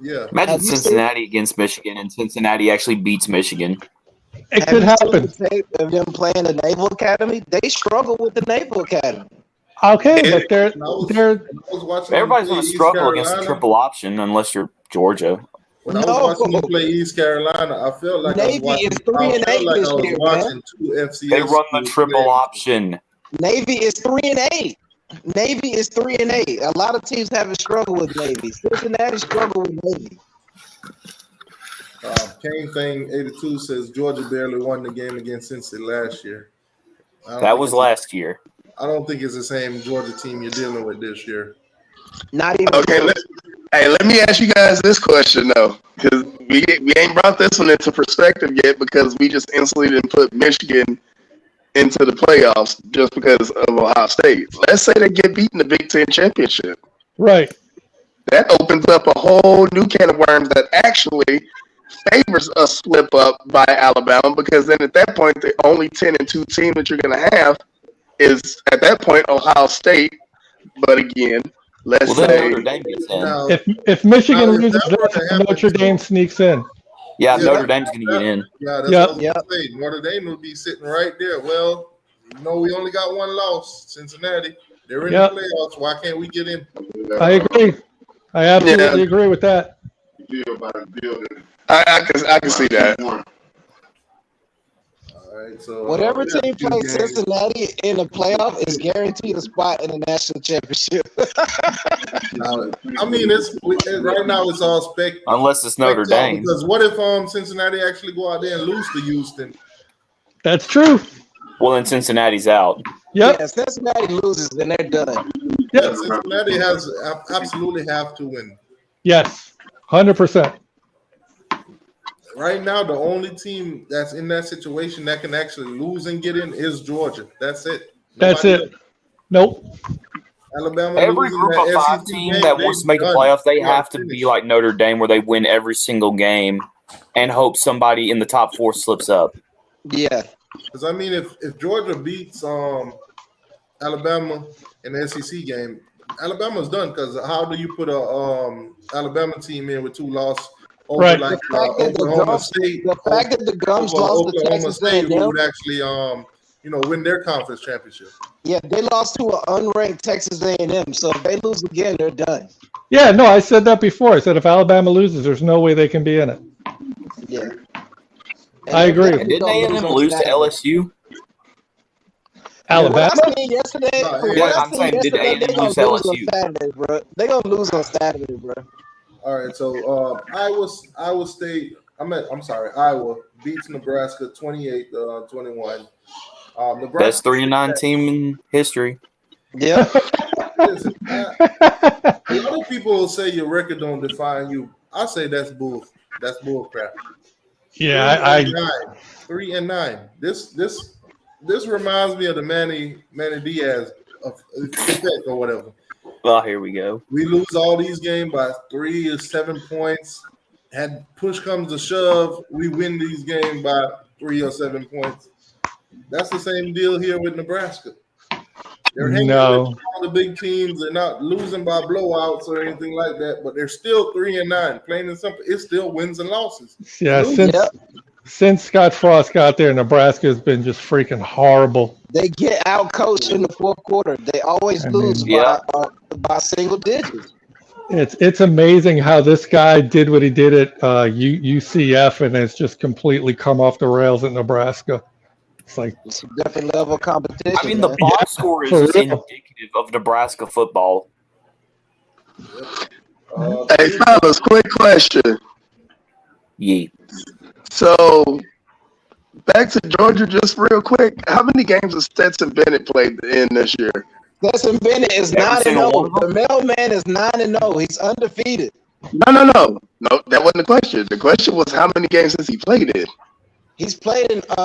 Yeah. Imagine Cincinnati against Michigan, and Cincinnati actually beats Michigan. It could happen. Of them playing the Naval Academy, they struggle with the Naval Academy. Okay, but they're everybody's going to struggle against the triple option unless you're Georgia. When I was watching them play East Carolina, I felt like Navy I was watching two FCS. They run the triple option. Navy is 3-8. Navy is 3-8. A lot of teams haven't struggled with Navy. Cincinnati struggled with Navy. Kane Thing 82 says Georgia barely won the game against Cincinnati last year. That was last year. I don't think it's the same Georgia team you're dealing with this year. Not even. Okay, let me ask you guys this question though, because we ain't brought this one into perspective yet because we just instantly didn't put Michigan into the playoffs just because of Ohio State. Let's say they get beat in the Big Ten championship. Right. That opens up a whole new can of worms that actually favors a slip up by Alabama because then at that point the only 10-2 team that you're going to have is at that point Ohio State. But again, let's say Notre Dame gets in. If Michigan loses, Notre Dame sneaks in. Yeah, Notre Dame's going to get in. Yeah, that's what I was going to say. Notre Dame would be sitting right there. Well, we only got one loss, Cincinnati. They're in the playoffs. Why can't we get in? I agree. I absolutely agree with that. I can see that. All right, so whatever team plays Cincinnati in the playoff is guaranteed a spot in the national championship. I mean, right now it's all spec. Unless it's Notre Dame. Because what if Cincinnati actually go out there and lose to Houston? That's true. Well, then Cincinnati's out. Yep. Yeah, Cincinnati loses, then they're done. Yeah, Cincinnati absolutely have to win. Yes, 100%. Right now, the only team that's in that situation that can actually lose and get in is Georgia. That's it. That's it. Nope. Alabama. Every group of 5 team that wants to make the playoffs, they have to be like Notre Dame, where they win every single game and hope somebody in the top 4 slips up. Yeah. Because I mean, if Georgia beats Alabama in the SEC game, Alabama's done. Because how do you put a Alabama team in with 2 losses? Over right. Like Oklahoma State. The fact that the Gums lost to Texas State, A&M, who would actually win their conference championship. Yeah, they lost to an unranked Texas A&M. So if they lose again, they're done. Yeah, no, I said that before. I said if Alabama loses, there's no way they can be in it. Yeah. I agree. Didn't A&M lose to LSU? Alabama? Yesterday, I'm saying, did A&M lose to LSU? They're going to lose on Saturday, bro. All right, so Iowa beats Nebraska 28-21. Nebraska Best 3-9 team in history. Yeah. Listen, a lot of people say your record don't define you. I say that's bull crap. Yeah, 3-9. This reminds me of the Manny Diaz effect or whatever. Well, here we go. We lose all these games by 3 or 7 points. Had push comes to shove, we win these games by 3 or 7 points. That's the same deal here with Nebraska. They're hanging with all the big teams. They're not losing by blowouts or anything like that, but they're still 3-9. Plain and simple, it's still wins and losses. Yeah, since Scott Frost got there, Nebraska has been just freaking horrible. They get out coached in the 4th quarter. They always lose by single digits. It's amazing how this guy did what he did at UCF and has just completely come off the rails at Nebraska. It's like it's a different level of competition. I mean, the box score is indicative of Nebraska football. Hey, fellas, quick question. Yeah. So, back to Georgia just real quick. How many games has Stetson Bennett played in this year? Stetson Bennett is 9-0. The mailman is 9-0. He's undefeated. No, that wasn't the question. The question was how many games has he played in? He's played in 10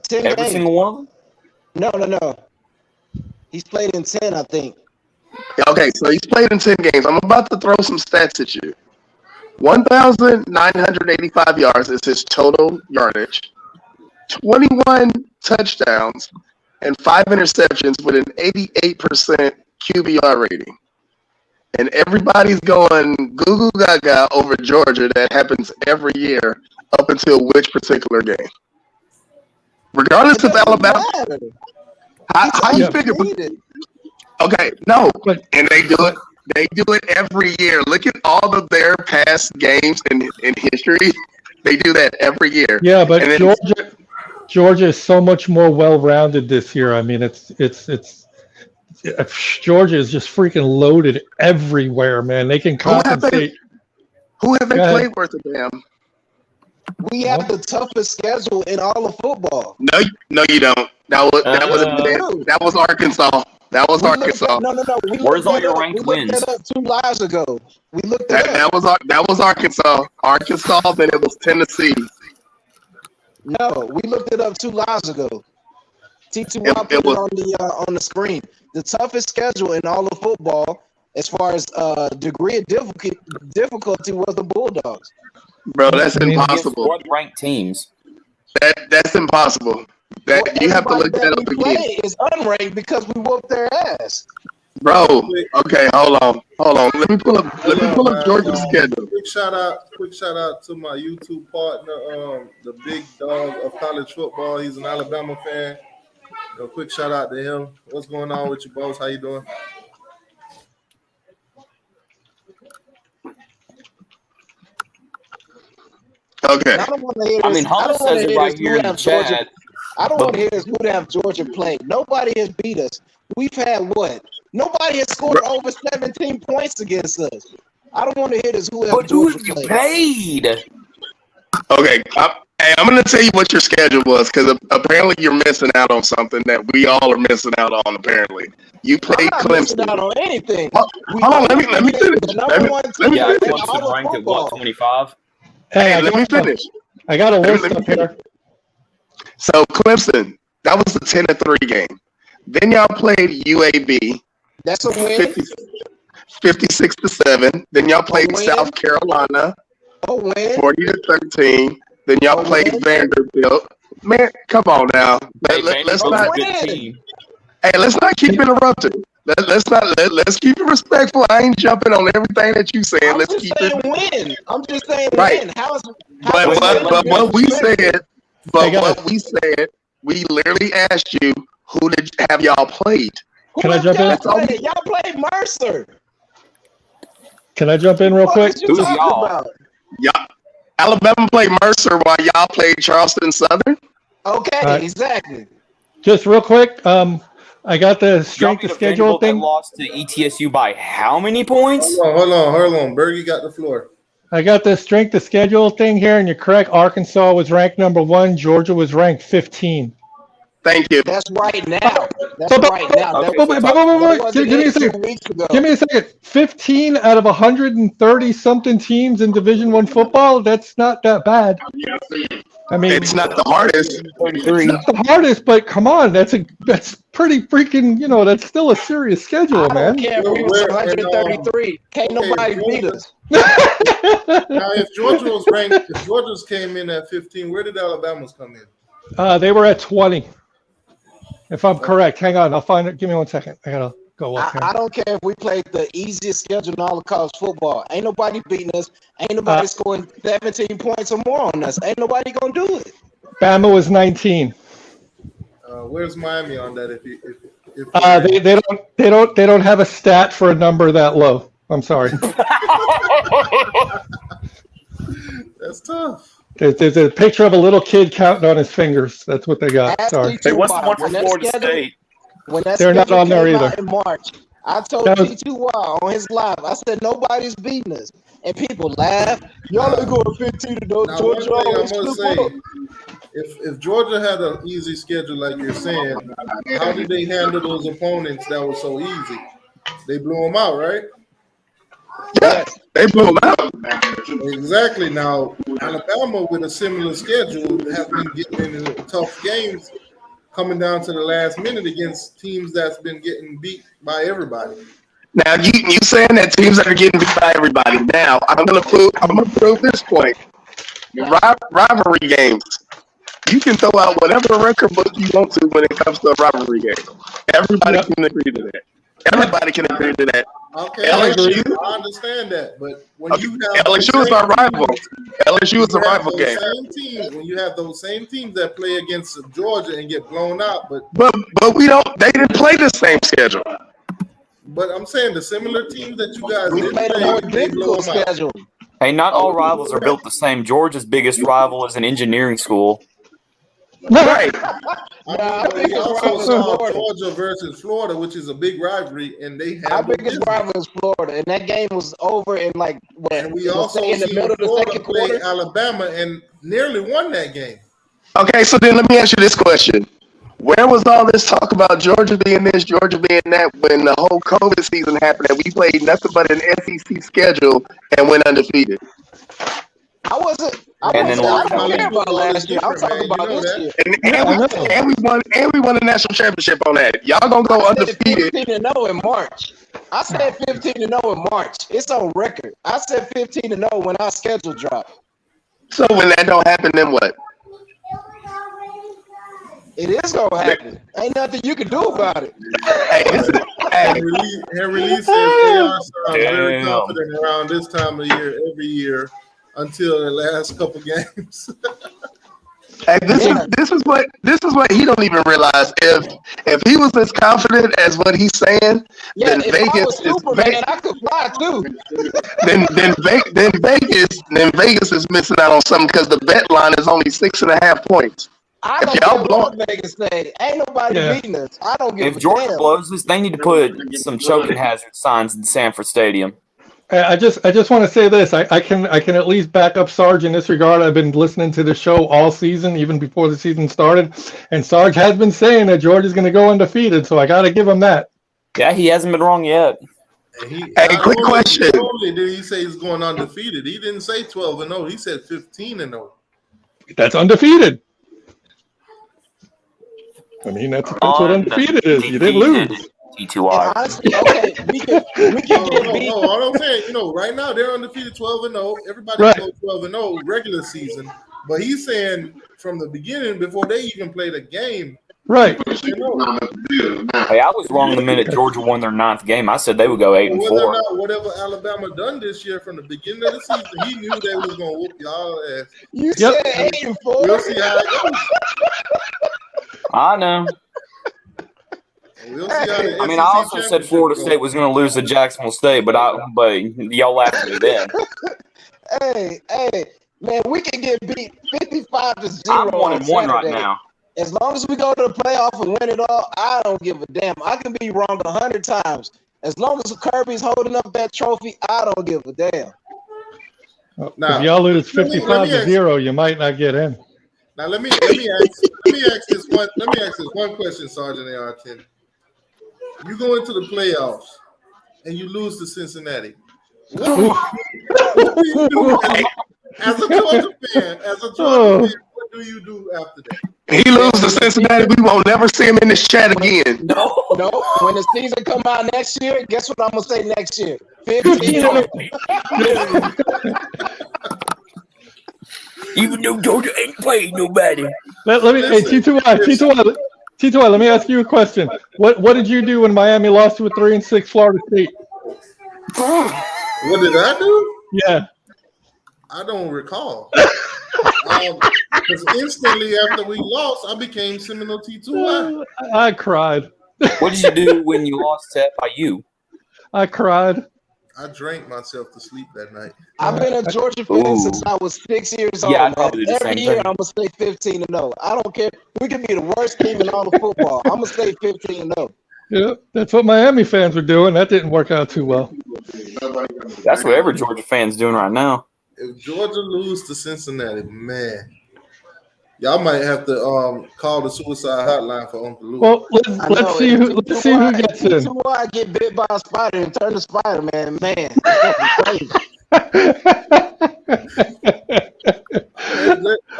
games. Every single one? No. He's played in 10, I think. Okay, so he's played in 10 games. I'm about to throw some stats at you. 1,985 yards is his total yardage. 21 touchdowns and 5 interceptions with an 88% QBR rating. And everybody's going goo goo gaga over Georgia. That happens every year up until which particular game? Regardless of Alabama. How you figure? Okay, no. And they do it. They do it every year. Look at all of their past games in history. They do that every year. Yeah, but Georgia is so much more well-rounded this year. I mean, it's Georgia is just freaking loaded everywhere, man. They can compensate. Who have they played worth a damn? We have the toughest schedule in all of football. No, you don't. That was Arkansas. That was Arkansas. No. Where's all your ranked wins? We looked that up 2 lives ago. We looked that was Arkansas. Arkansas, then it was Tennessee. No, we looked it up 2 lives ago. T2Y put it on the screen. The toughest schedule in all of football, as far as degree of difficulty, was the Bulldogs. Bro, that's impossible. What ranked teams? That's impossible. You have to look that up again. It's unranked because we whooped their ass. Bro, okay, hold on. Let me pull up Georgia's schedule. Quick shout out to my YouTube partner, the big dog of college football. He's an Alabama fan. A quick shout out to him. What's going on with you, boss? How you doing? Okay. Hunter says it right here in the chat. I don't want to hear this. Who to have Georgia played? Nobody has beat us. We've had what? Nobody has scored over 17 points against us. I don't want to hear this. Who have Georgia played? Okay, I'm going to tell you what your schedule was, because apparently you're missing out on something that we all are missing out on. Apparently, you played Clemson. Missing out on anything. Hold on, let me finish. Clemson ranked at what, 25? Hey, let me finish. I got a list up here. So Clemson, that was the 10-3 game. Then y'all played UAB. That's a win. 56-7. Then y'all played South Carolina. 40-13. Then y'all played Vanderbilt. Man, come on now. Let's not keep interrupting. Let's keep it respectful. I ain't jumping on everything that you saying. I'm just saying win. But what we said, we literally asked you, who did have y'all played? Can I jump in? Y'all played Mercer. Can I jump in real quick? Who's y'all? Alabama played Mercer while y'all played Charleston Southern. Okay, exactly. Just real quick, I got the strength of schedule thing. Lost to ETSU by how many points? Hold on. Bergie got the floor. I got the strength of schedule thing here, and you're correct. Arkansas was ranked number 1. Georgia was ranked 15. Thank you. That's right now. Give me a second. 15 out of 130 something teams in Division I football. That's not that bad. I mean, it's not the hardest. It's not the hardest, but come on, that's pretty freaking. That's still a serious schedule, man. I don't care if we was 133. Can't nobody beat us. Now, if Georgia was ranked, if Georgia's came in at 15, where did Alabama's come in? They were at 20. If I'm correct, hang on, I'll find it. Give me 1 second. I gotta go up here. I don't care if we played the easiest schedule in all of college football. Ain't nobody beating us. Ain't nobody scoring 17 points or more on us. Ain't nobody gonna do it. Bama was 19. Where's Miami on that? They don't have a stat for a number that low. I'm sorry. That's tough. There's a picture of a little kid counting on his fingers. That's what they got. Sorry. Hey, what's the one from Florida State? They're not on there either. In March, I told T2Y on his live, I said, nobody's beating us. And people laugh. Y'all ain't going 15 to those Georgia. I'm going to say, if Georgia had an easy schedule like you're saying, how did they handle those opponents that were so easy? They blew them out, right? Yeah, they blew them out. Exactly. Now, Alabama with a similar schedule has been getting into tough games coming down to the last minute against teams that's been getting beat by everybody. Now, you saying that teams that are getting beat by everybody. Now, I'm gonna prove this point. Rivalry games. You can throw out whatever record book you want to when it comes to a rivalry game. Everybody can agree to that. Everybody can agree to that. Okay, LSU, I understand that, but when you have LSU is our rival. LSU is a rival game. When you have those same teams that play against Georgia and get blown out, but we don't. They didn't play the same schedule. But I'm saying the similar teams that you guys did play, they blow them schedule. Hey, not all rivals are built the same. Georgia's biggest rival is an engineering school. Right. We also saw Georgia versus Florida, which is a big rivalry, and they have. Our biggest rival is Florida, and that game was over in like what? And we also in the middle of the second quarter. Alabama and nearly won that game. Okay, so then let me ask you this question. Where was all this talk about Georgia being this, Georgia being that, when the whole COVID season happened and we played nothing but an SEC schedule and went undefeated? I don't care about last year. I'm talking about this year. And we won the national championship on that. Y'all gonna go undefeated. 15-0 in March. I said 15-0 in March. It's on record. I said 15-0 when our schedule dropped. So when that don't happen, then what? It is gonna happen. Ain't nothing you can do about it. Henry Lee says they are very confident around this time of year every year until the last couple games. Hey, this is what he don't even realize. If he was as confident as what he's saying, then Vegas is Superman, I could fly too. then Vegas is missing out on something because the bet line is only 6.5 points. I don't care what Vegas say. Ain't nobody beating us. I don't give a damn. If Georgia blows us, they need to put some choking hazard signs in Sanford Stadium. I just want to say this. I can at least back up Sarge in this regard. I've been listening to the show all season, even before the season started, and Sarge has been saying that Georgia's going to go undefeated. So I got to give him that. Yeah, he hasn't been wrong yet. Quick question. Not only did he say he's going undefeated, he didn't say 12-0. He said 15-0. That's undefeated. I mean, that's what undefeated is. You didn't lose. T2R. Okay, we can get beat. No, all I'm saying, right now they're undefeated 12-0. Everybody goes 12-0 regular season. But he's saying from the beginning, before they even played a game. Right. Hey, I was wrong the minute Georgia won their 9th game. I said they would go 8-4. Whether or not whatever Alabama done this year from the beginning of the season, he knew they was gonna whoop y'all ass. You said 8-4. We'll see how it goes. I know. We'll see how I mean, I also said Florida State was going to lose to Jacksonville State, but y'all laughed at me then. Hey, man, we can get beat 55-0. I'm 1-1 right now. As long as we go to the playoff and win it all, I don't give a damn. I can be wrong 100 times. As long as Kirby's holding up that trophy, I don't give a damn. If y'all lose 55-0, you might not get in. Now let me ask this one question, Sergeant Arkin. You go into the playoffs and you lose to Cincinnati. What do you do as a Georgia fan? What do you do after that? He loses to Cincinnati. We won't never see him in this chat again. No. When the season come out next year, guess what I'm gonna say next year? 15. Even though Georgia ain't played nobody. Let me, T2I, let me ask you a question. What did you do when Miami lost to a 3-6 Florida State? What did I do? Yeah. I don't recall. Because instantly after we lost, I became Seminole T2I. I cried. What did you do when you lost to FIU? I cried. I drank myself to sleep that night. I've been a Georgia fan since I was 6 years old. Yeah, I probably do the Every same year thing. I'm gonna stay 15-0. I don't care. We could be the worst team in all of football. I'm gonna stay 15-0. Yeah, that's what Miami fans were doing. That didn't work out too well. That's what every Georgia fan's doing right now. If Georgia lose to Cincinnati, man, y'all might have to call the suicide hotline for Uncle Lou. Well, let's see who gets in. Before I get bit by a spider and turn to Spider-Man, man.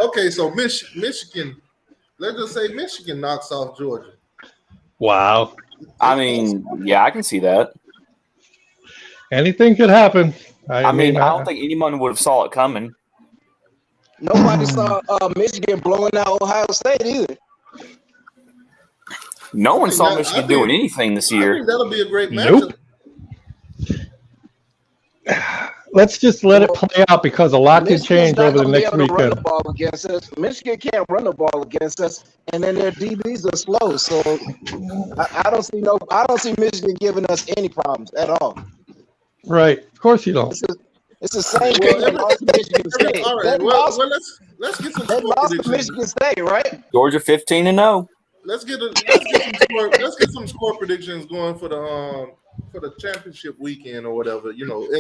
Okay, so Michigan, let's just say Michigan knocks off Georgia. Wow. I mean, yeah, I can see that. Anything could happen. I mean, I don't think anyone would have saw it coming. Nobody saw Michigan blowing out Ohio State either. No one saw Michigan doing anything this year. I think that'll be a great matchup. Nope. Let's just let it play out because a lot can change over the next weekend. Run the ball against us. Michigan can't run the ball against us, and then their DBs are slow. So I don't see Michigan giving us any problems at all. Right. Of course you don't. It's the same thing that lost to Michigan State. All right. Well, let's get some that lost to Michigan State, right? Georgia 15-0. let's get some score predictions going for the championship weekend or whatever.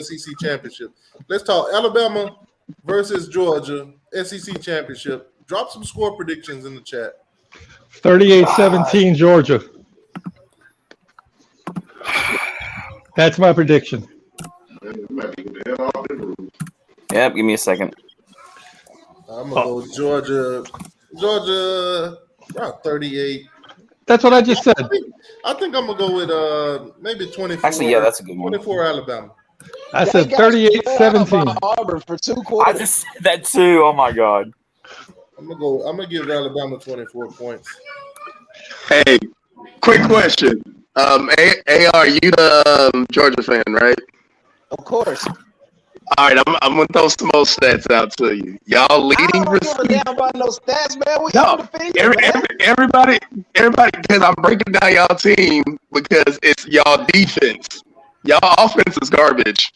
SEC championship. Let's talk Alabama versus Georgia SEC championship. Drop some score predictions in the chat. 38-17 Georgia. That's my prediction. Yep, give me a second. I'm gonna go Georgia. About 38. That's what I just said. I think I'm gonna go with maybe 24. Actually, yeah, that's a good one. 24 Alabama. I said 38-17. Auburn for 2 quarters. I just said that too. Oh my god. I'm gonna give Alabama 24 points. Hey, quick question. AR, you the Georgia fan, right? Of course. All right, I'm gonna throw some more stats out to you. Y'all leading I don't give a damn about no stats, man. We everybody, because I'm breaking down y'all team because it's y'all defense. Y'all offense is garbage.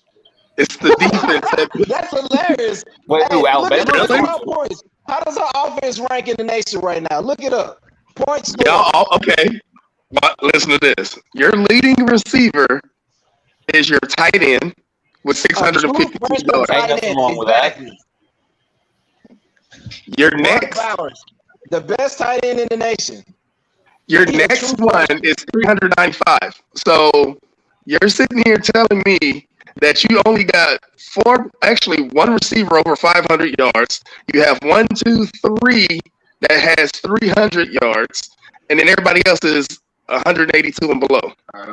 It's the defense. That's hilarious. Wait, Hey, Alabama? look at our points. How does our offense rank in the nation right now? Look it up. Points. Y'all okay? Listen to this. Your leading receiver is your tight end with $652. Ain't nothing wrong with that. Your next, the best tight end in the nation. Your next one is 395. So you're sitting here telling me that you only got one receiver over 500 yards. You have 1, 2, 3 that has 300 yards, and then everybody else is 182 and below.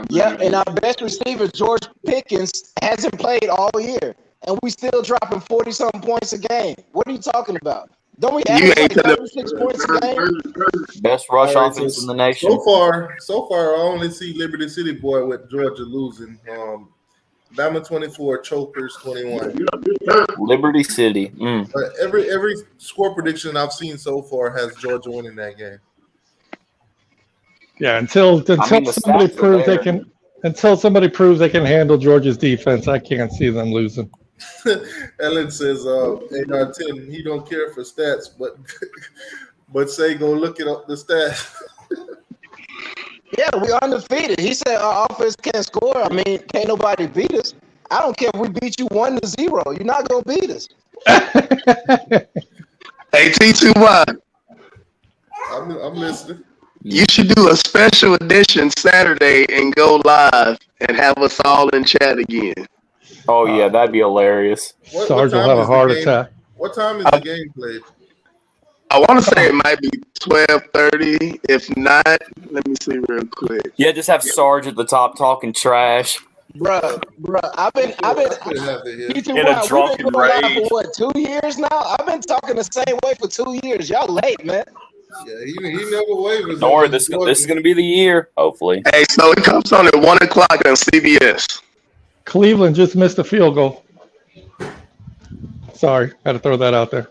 Yeah, and our best receiver, George Pickens, hasn't played all year, and we still dropping 40-something points a game. What are you talking about? Don't we average like 36 points a game? Best rush offense in the nation. So far, I only see Liberty City boy with Georgia losing. Bama 24, Chokers 21. Liberty City. But every score prediction I've seen so far has Georgia winning that game. Yeah, until somebody proves they can. Until somebody proves they can handle Georgia's defense, I can't see them losing. Ellen says, AR10, he don't care for stats, but say go look it up the stats. Yeah, we're undefeated. He said our offense can't score. I mean, can't nobody beat us. I don't care if we beat you 1-0. You're not gonna beat us. Hey, T2Y. I'm listening. You should do a special edition Saturday and go live and have us all in chat again. Oh, yeah, that'd be hilarious. Sarge will have a heart attack. What time is the game played? I want to say it might be 12:30. If not, let me see real quick. Yeah, just have Sarge at the top talking trash. Bruh, I've been in a drunken rage. For what, 2 years now? I've been talking the same way for 2 years. Y'all late, man. Yeah, he never wavers. Don't worry, this is going to be the year, hopefully. Hey, so it comes on at 1 o'clock on CBS. Cleveland just missed a field goal. Sorry, had to throw that out there.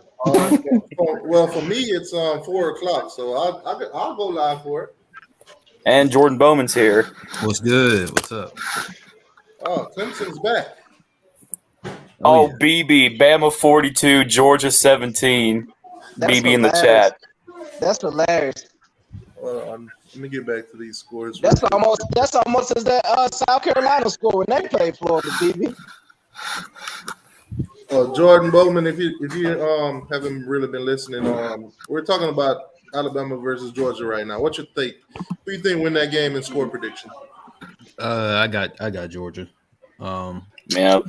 Well, for me, it's 4 o'clock, so I'll go live for it. And Jordan Bowman's here. What's good? What's up? Oh, Clemson's back. Oh, yeah. BB, Bama 42, Georgia 17. That's BB in the hilarious. chat. That's hilarious. Let me get back to these scores. That's almost as that South Carolina score when they played Florida, BB. Jordan Bowman, if you haven't really been listening, we're talking about Alabama versus Georgia right now. What's your take? Who do you think win that game in score prediction? I got Georgia. Yeah.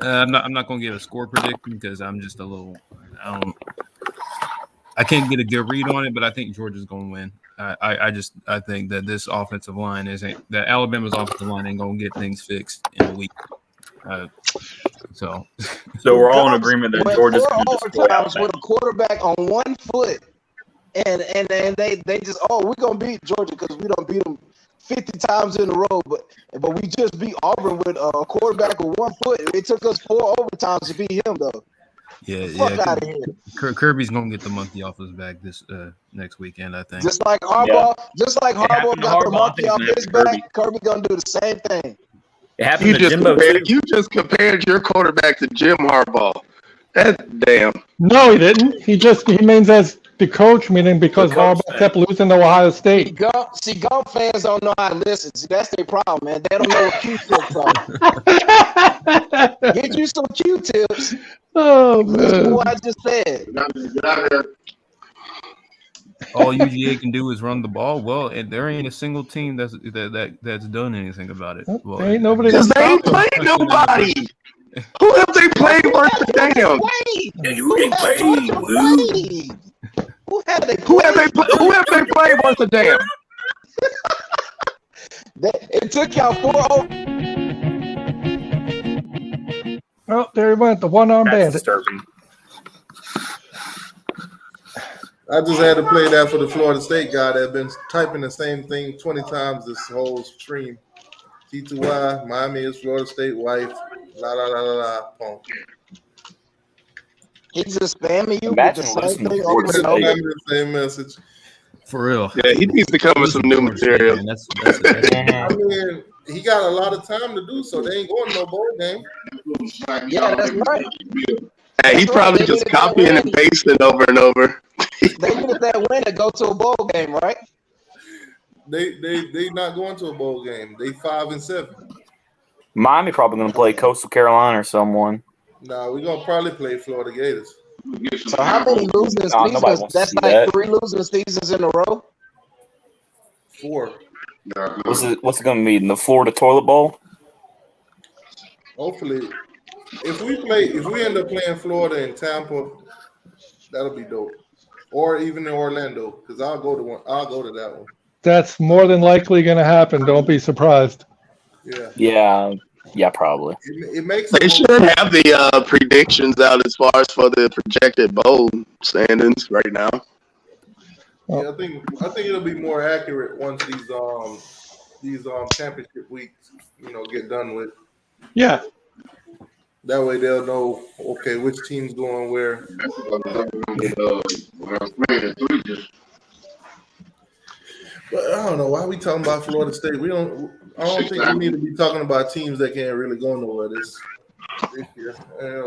I'm not gonna give a score prediction because I'm just a little. I can't get a good read on it, but I think Georgia's gonna win. I think that this offensive line that Alabama's offensive line ain't gonna get things fixed in a week. So we're all in agreement that Georgia's going to destroy Alabama. With a quarterback on 1 foot, and they just we're gonna beat Georgia because we don't beat them 50 times in a row, but we just beat Auburn with a quarterback with 1 foot. It took us 4 overtimes to beat him though. Yeah. Out of here. Kirby's gonna get the monkey off his back this next weekend, I think. Just like Harbaugh got the monkey off his back, Kirby gonna do the same thing. It happened to Jimbo too. You just compared your quarterback to Jim Harbaugh. That damn. No, he didn't. He means as The coach, meaning because Harbaugh kept losing to Ohio State. See, Gump fans don't know how to listen. See, that's their problem, man. They don't know what Q-tips are. Get you some Q-tips. Oh, man. What I just said. All UGA can do is run the ball. Well, and there ain't a single team that's done anything about it. Well, ain't nobody Because they ain't played nobody. Who have they played worth the damn? Who have they played worth the damn? It took y'all 4-0. Oh, there he went, the one-arm bandit. Disturbing. I just had to play that for the Florida State guy that been typing the same thing 20 times this whole stream. T2Y, Miami is Florida State wife, la la la la la, punk. He's just spamming you Imagine with the same listening thing to over and over. The same message. For real. Yeah, he needs to come with some new material. That's I mean, he got a lot of time to do so. They ain't going to no bowl game. Yeah, that's right. Hey, he's probably just copying and pasting over and over. They needed that win to go to a bowl game, right? They not going to a bowl game. They 5-7. Miami probably going to play Coastal Carolina or someone. Nah, we're gonna probably play Florida Gators. So how many losing seasons? That's like 3 losing seasons in a row. 4. What's it going to be in the Florida Toilet Bowl? Hopefully, if we end up playing Florida and Tampa, that'll be dope. Or even in Orlando, because I'll go to that one. That's more than likely going to happen. Don't be surprised. Yeah, probably. It makes they should have the predictions out as far as for the projected bowl standings right now. Yeah, I think it'll be more accurate once these championship weeks, get done with. Yeah. That way they'll know, okay, which team's going where. But I don't know why we talking about Florida State. I don't think we need to be talking about teams that can't really go nowhere this year.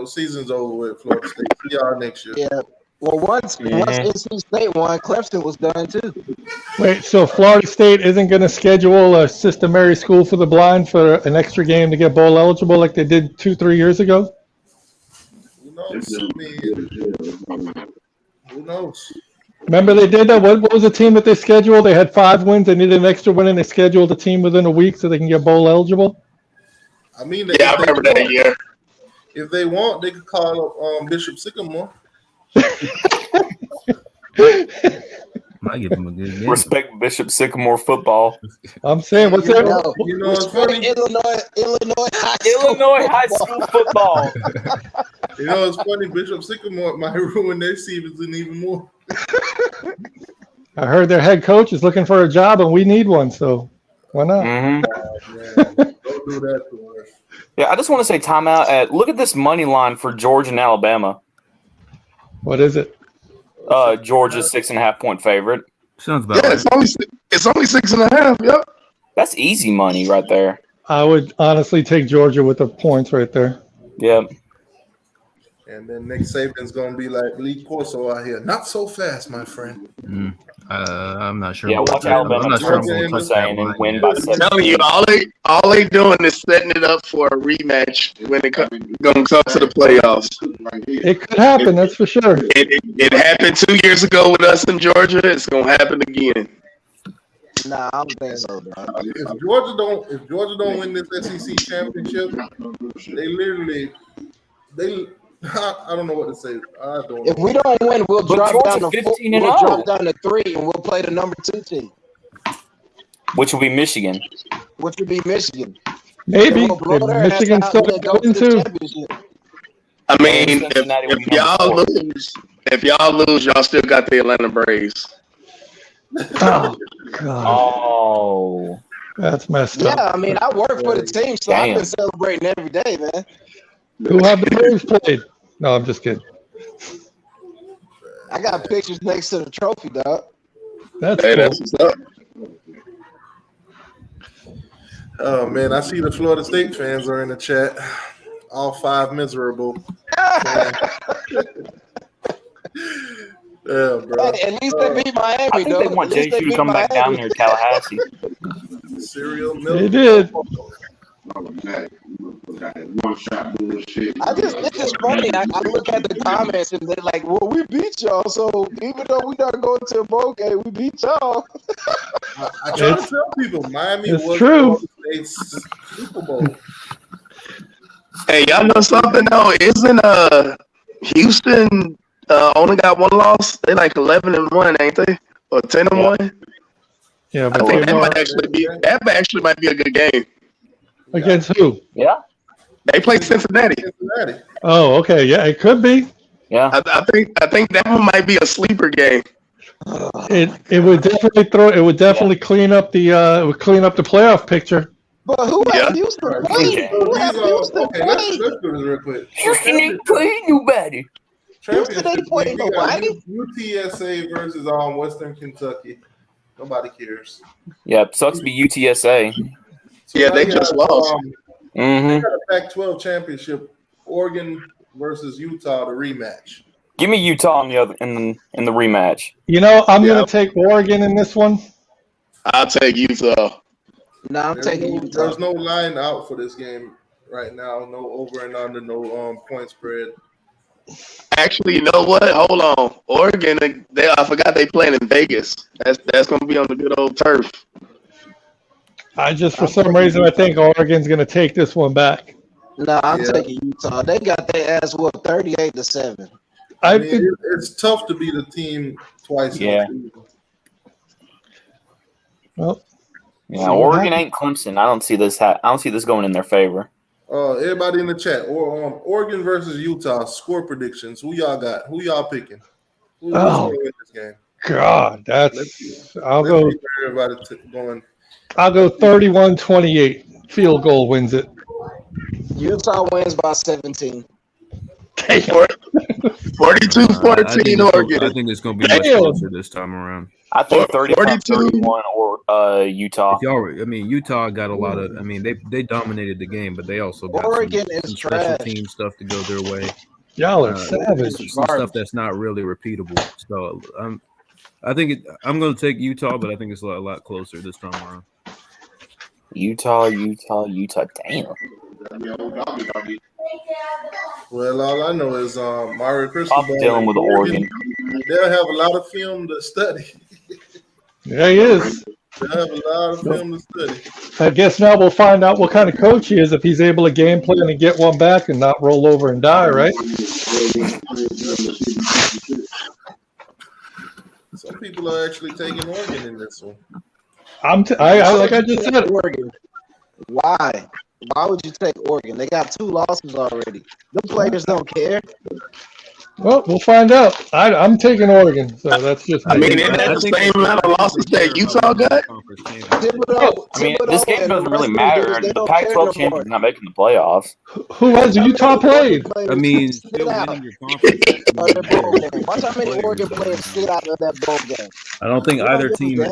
Season's over with Florida State. See y'all next year. Yeah. Well, once NC State won, Clemson was done too. Wait, so Florida State isn't going to schedule a Sister Mary School for the Blind for an extra game to get bowl eligible like they did 2-3 years ago? Who knows? Who knows? Remember they did that? What was the team that they scheduled? They had 5 wins. They needed an extra win, and they scheduled a team within a week so they can get bowl eligible? I mean, I remember that year. If they want, they could call up Bishop Sycamore. I give him a good game. Respect Bishop Sycamore football. I'm saying, what's that? It's funny. Illinois High school football. It's funny. Bishop Sycamore might ruin their season even more. I heard their head coach is looking for a job, and we need one, so why not? Don't do that to us. Yeah, I just want to say timeout. Look at this money line for Georgia and Alabama. What is it? Georgia's 6.5-point favorite. Sounds about right. It's only 6.5. Yep. That's easy money right there. I would honestly take Georgia with the points right there. Yep. And then Nick Saban's gonna be like Lee Corso out here. Not so fast, my friend. I'm not sure. Yeah, watch Alabama. I'm not sure I'm going to saying and win by 7. I'm telling you, all they doing is setting it up for a rematch when it comes to the playoffs. It could happen, that's for sure. It happened 2 years ago with us in Georgia. It's gonna happen again. Nah, I don't think so, bro. If Georgia don't win this SEC championship, I don't know what to say. If we don't win, we'll drop down to 15 4. and We'll 0. drop down to 3, and we'll play the number 2 team, Which will be Michigan. which would be Michigan. Maybe. And we'll blow their ass Michigan out still and then go got to win the too. championship. I mean, Cincinnati will be if y'all lose, y'all still got the Atlanta Braves. Oh, God. Oh. That's messed up. Yeah, I mean, I work for the team, so I've Damn. been celebrating every day, man. Who have the Braves played? No, I'm just kidding. I got pictures next to the trophy, dog. That's Hey, cool. that's what's up. Oh man, I see the Florida State fans are in the chat. All 5 miserable. Yeah, bro. Hey, at least they beat Miami, I think though. they want At least JSU to beat come back down there to Tallahassee. Cereal milk. They did. It's just funny. I look at the comments and they're like, "Well, we beat y'all, so even though we not going to a bowl game, we beat y'all." I try to tell people Miami It's was true. the Super Bowl. Hey, y'all know something though? Isn't Houston only got one loss? They like 11-1, ain't they? Or 10-1? Yeah, I but think they that were might actually might be a good game. against who? Yeah. They play Cincinnati. Oh, okay. Yeah, it could be. Yeah. I think that one might be a sleeper game. It would definitely clean up the playoff picture. But who Yeah. has Houston played? Who has Houston Okay, let's played? do this real quick. Houston ain't playing nobody. Houston ain't playing We got nobody. UTSA versus Western Kentucky. Nobody cares. Yeah, it sucks to be UTSA. So Yeah, now they you just have, lost. They Mm-hmm. got a Pac-12 championship. Oregon versus Utah, the rematch. Give me Utah in the rematch. You know, I'm going to take Oregon in this one. I'll take Utah. No, I'm taking Utah. There's no line out for this game right now. No over and under. No point spread. Actually, you know what? Hold on. Oregon, I forgot they playing in Vegas. That's gonna be on the good old turf. For some reason, I think Oregon's going to take this one back. No, I'm taking Utah. They got their ass whooped 38-7. I mean, it's tough to beat a team twice. Yeah. Well, yeah. Oregon ain't Clemson. I don't see this. I don't see this going in their favor. Everybody in the chat, Oregon versus Utah score predictions. Who y'all got? Who y'all picking? Who's going to win this game? God, I'll go 31-28. Field goal wins it. Utah wins by 17. 42-14 Oregon. I think it's going to be much closer this time around. I think 35-31 or Utah. Utah got a lot of. I mean, they dominated the game, but they also got Oregon some special team stuff to go their way. Y'all are savage. Some stuff that's not really repeatable. So I think I'm going to take Utah, but I think it's a lot closer this time around. Utah. Damn. Well, all I know is Mario Cristobal. I'm dealing with Oregon. They'll have a lot of film to study. Yeah, he is. They'll have a lot of film to study. I guess now we'll find out what kind of coach he is, if he's able to game plan and get one back and not roll over and die, right? Some people are actually taking Oregon in this one. Like I just said, Oregon. Why? Why would you take Oregon? They got 2 losses already. The players don't care. Well, we'll find out. I'm taking Oregon, so that's just. I mean, isn't that the same amount of losses that Utah got? I mean, this game doesn't really matter. The Pac-12 champion's not making the playoffs. Who has Utah played? I mean, still winning your conference. Watch how many Oregon players sit out of that bowl game. I don't think either team has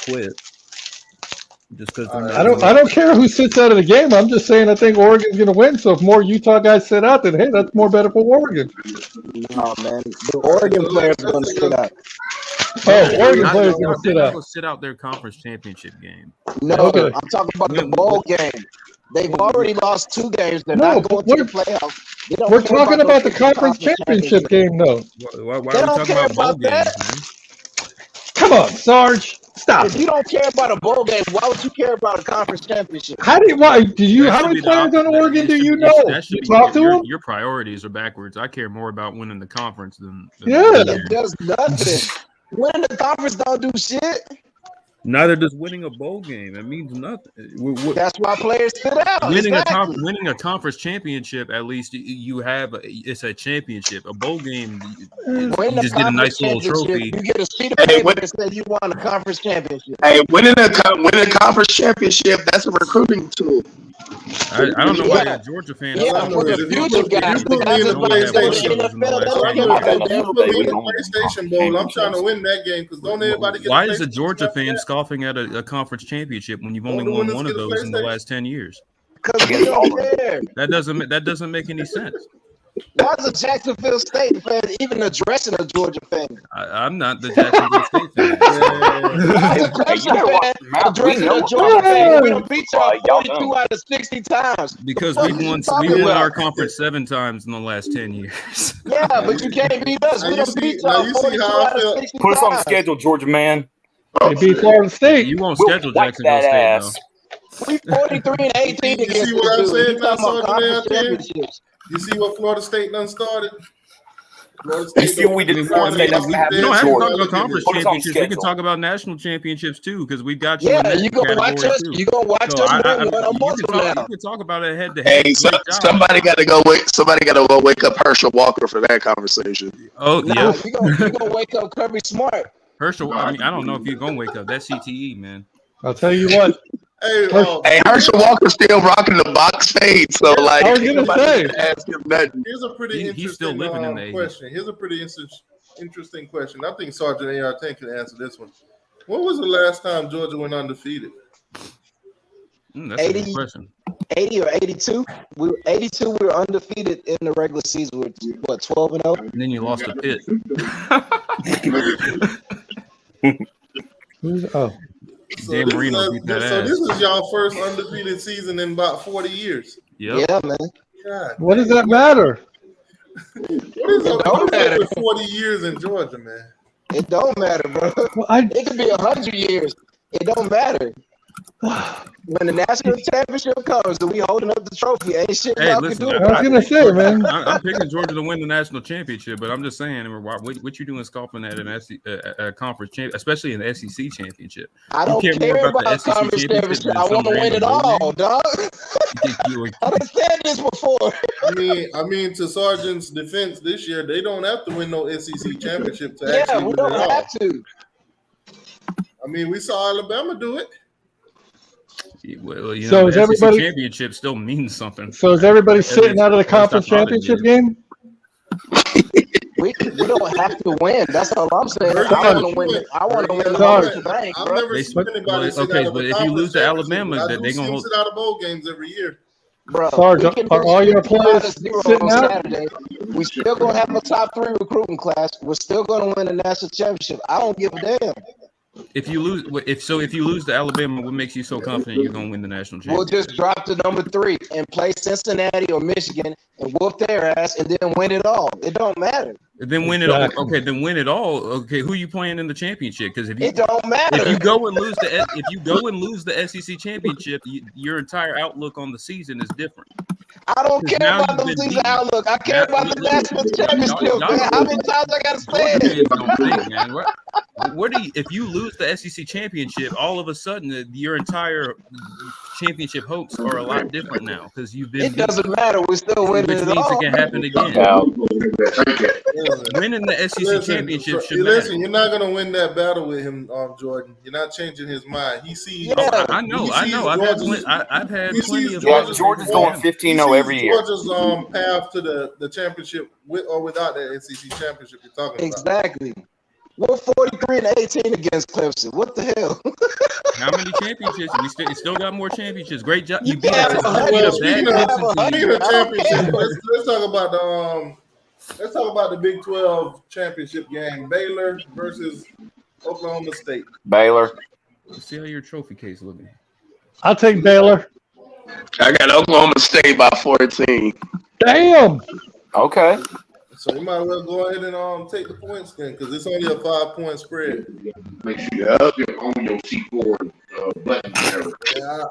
quit. Just because I don't care who sits out of the game. I'm just saying I think Oregon's going to win. So if more Utah guys sit out, then hey, that's more better for Oregon. No, man, the Oregon players are going to sit out. Oh, Oregon players are going to sit They're out. going to sit out their conference championship game. No, Okay. I'm talking about the bowl game. They've already lost 2 games. They're not going to the playoffs. We're talking about the conference championship game, though. Why are we talking about bowl games, man? Come on, Sarge. Stop. If you don't care about a bowl game, why would you care about a conference championship? How many players on Oregon do you know? You talk to them? Your priorities are backwards. I care more about winning the conference than Yeah. It does nothing. Winning the conference don't do shit. Neither does winning a bowl game. It means nothing. That's why players sit out. Winning Exactly. a conference championship, at least you have it's a championship. A bowl game, you just get a nice little trophy. You get a sheet of paper that says you won a conference championship. Hey, winning a conference championship, that's a recruiting tool. I don't know why the Georgia fans. Yeah, for the future guys, the guys that's about to go to the NFL, they don't care about that damn PlayStation Bowl. I'm trying to win that game because don't everybody get. Why is a Georgia fan scoffing at a conference championship when you've only won one of those in the last 10 years? Because we don't care. That doesn't make any sense. Why is a Jacksonville State fan even addressing a Georgia fan? I'm not the Jacksonville State fan. Why is a Clemson fan addressing a Georgia fan? We done beat y'all 42 out of 60 times. Because we won our conference 7 times in the last 10 years. Yeah, but you can't beat us. We done beat y'all 42 out of 60 Put us on the times. schedule, Georgia man. They beat Florida State. You won't schedule Jacksonville State, though. We 43-18 You against see what I'm saying now, conference Sergeant? championships. You see what Florida State done started? Florida You see what we did? Florida State doesn't have We don't have to Georgia. talk about conference Put us on championships. We can schedule. talk about national championships too, because we got you. Yeah, in you that gonna watch category, us. too. You gonna watch So us I- win one a month from now. you can talk about it head to head. Hey, somebody got to go wake. Somebody got to go wake up Herschel Walker for that conversation. Oh Nah, yeah, you gonna wake up Kirby Smart. Herschel. I mean, I don't know if you're gonna wake up. That's CTE, man. I'll tell you what. Hey, Hey, Herschel Walker's still rocking the box fade, so like, I was gonna nobody say. can ask him nothing. here's a pretty He's interesting still living in the 80s. question. Here's a pretty interesting question. I think Sergeant AR-10 can answer this one. When was the last time Georgia went undefeated? That's a 80. good question. 80 or 82. We were 82. We were undefeated in the regular season. We were what 12-0. And then you lost to Pitt. Oh, Dan Marino beat that so ass. this is y'all first undefeated season in about 40 years. Yep. Yeah, man. God, what does that matter? what is up don't matter. with 40 years in Georgia, man? It don't matter, bro. Well, It could be 100 years. It don't matter. When the national championship comes and we holding up the trophy, ain't shit Hey, y'all listen, can do. I was gonna say, man. I'm picking Georgia to win the national championship, but I'm just saying, what you doing scoffing at a conference champ, especially in the SEC championship? I don't You care more about the SEC conference championship. I want to win it all, dog. I done said this before. I mean, to Sergeant's defense, this year they don't have to win no SEC championship to Yeah, actually we win don't it all. have to. I mean, we saw Alabama do it. Well, you So know, is the everybody- SEC championship still means something. So is everybody sitting out of the At least I conference thought it championship did. game? We don't have to win. That's all I'm saying. Virgie, I want to win. I want to win the Sorry. whole bank, I've bro. never seen anybody sit okay, out of but a if you conference lose to championship, Alabama, but I that do they see gonna them hold. sit out of bowl games every year. Bro, Sarge, we can are all your finish players 5-0 sitting on out? Saturday. We still gonna have a top 3 recruiting class. We're still gonna win the national championship. I don't give a damn. If you lose to Alabama, what makes you so confident you're gonna win the national We'll championship? just drop to number 3 and play Cincinnati or Michigan and whoop their ass and then win it all. It don't matter. Then win it all. Exactly. Okay, then win it all. Okay, who you playing in the championship? Because if you It don't matter. if you go and lose the SEC championship, your entire outlook on the season is different. I don't care Now about the you've been season beaten. outlook. I care about the national championship, Y'all- man. How many times I gotta say Georgia it? fans don't think, man. What do you? If you lose the SEC championship, all of a sudden your entire championship hopes are a lot different now because you've been. It doesn't matter. We're still Which winning it means it all. can happen again. Winning the SEC championship should Listen, matter. you're not gonna win that battle with him, Jordan. You're not changing his mind. He sees. Yeah. I know. I've had He plenty sees of. Georgia's going 15-0 every year. Georgia's path to the championship with or without that SEC championship you're talking about. Exactly. We're 43-18 against Clemson. What the hell? How many championships? We still got more championships. Great job. You You beat can't a have bad 100. Speaking You of can't have 100. speaking of I don't championship, care. let's talk about the Big 12 championship game. Baylor versus Oklahoma State. Baylor. Let's see how your trophy case looking. I'll take Baylor. I got Oklahoma State by 14. Damn. Okay. So you might well go ahead and take the points then, because it's only a 5-point spread. Make sure you have your own your C4 button there. Yeah,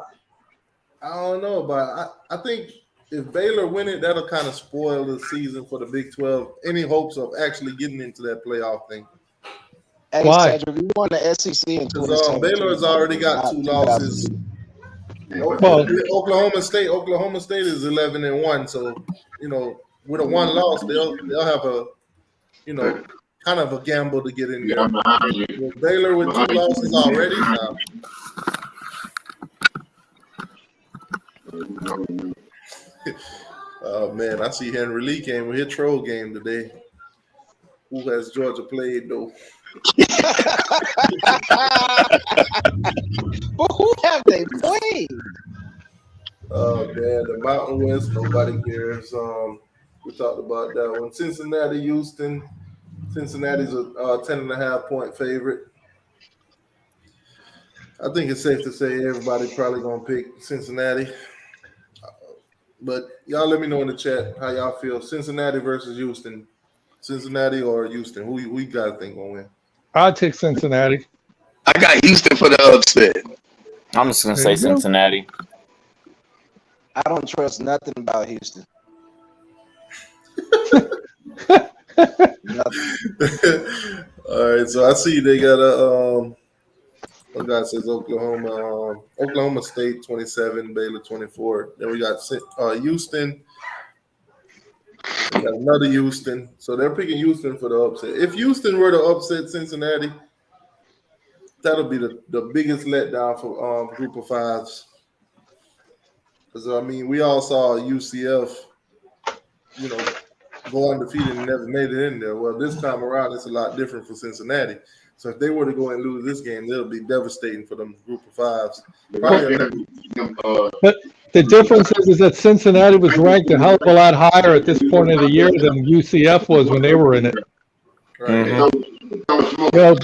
I don't know about it. I think if Baylor win it, that'll kind of spoil the season for the Big 12. Any hopes of actually getting into that playoff thing? Hey, Why? Cedric, we won the SEC in Because 2017. Baylor has already got 2 losses. Well- Oklahoma State is 11-1, so with a 1 loss, they'll have a kind of a gamble to get in there. Yeah, behind you. With Baylor with 2 losses already. Oh man, I see Henry Lee came with his troll game today. Who has Georgia played though? But who have they played? Oh man, the Mountain West, nobody cares. We talked about that one. Cincinnati, Houston. Cincinnati's a 10.5-point favorite. I think it's safe to say everybody probably gonna pick Cincinnati. But y'all let me know in the chat how y'all feel. Cincinnati versus Houston. Cincinnati or Houston? Who you guys think gonna win? I'd take Cincinnati. I got Houston for the upset. I'm just gonna say Cincinnati. I don't trust nothing about Houston. All right, so I see they got a one guy says Oklahoma State 27, Baylor 24. Then we got Houston. We got another Houston. So they're picking Houston for the upset. If Houston were to upset Cincinnati, that'll be the biggest letdown for Group of Fives. Because I mean, we all saw UCF, go undefeated and never made it in there. Well, this time around, it's a lot different for Cincinnati. So if they were to go and lose this game, it'll be devastating for them Group of Fives. But the difference is that Cincinnati was ranked a hell of a lot higher at this point of the year than UCF was when they were in it. Right. Mm-hmm.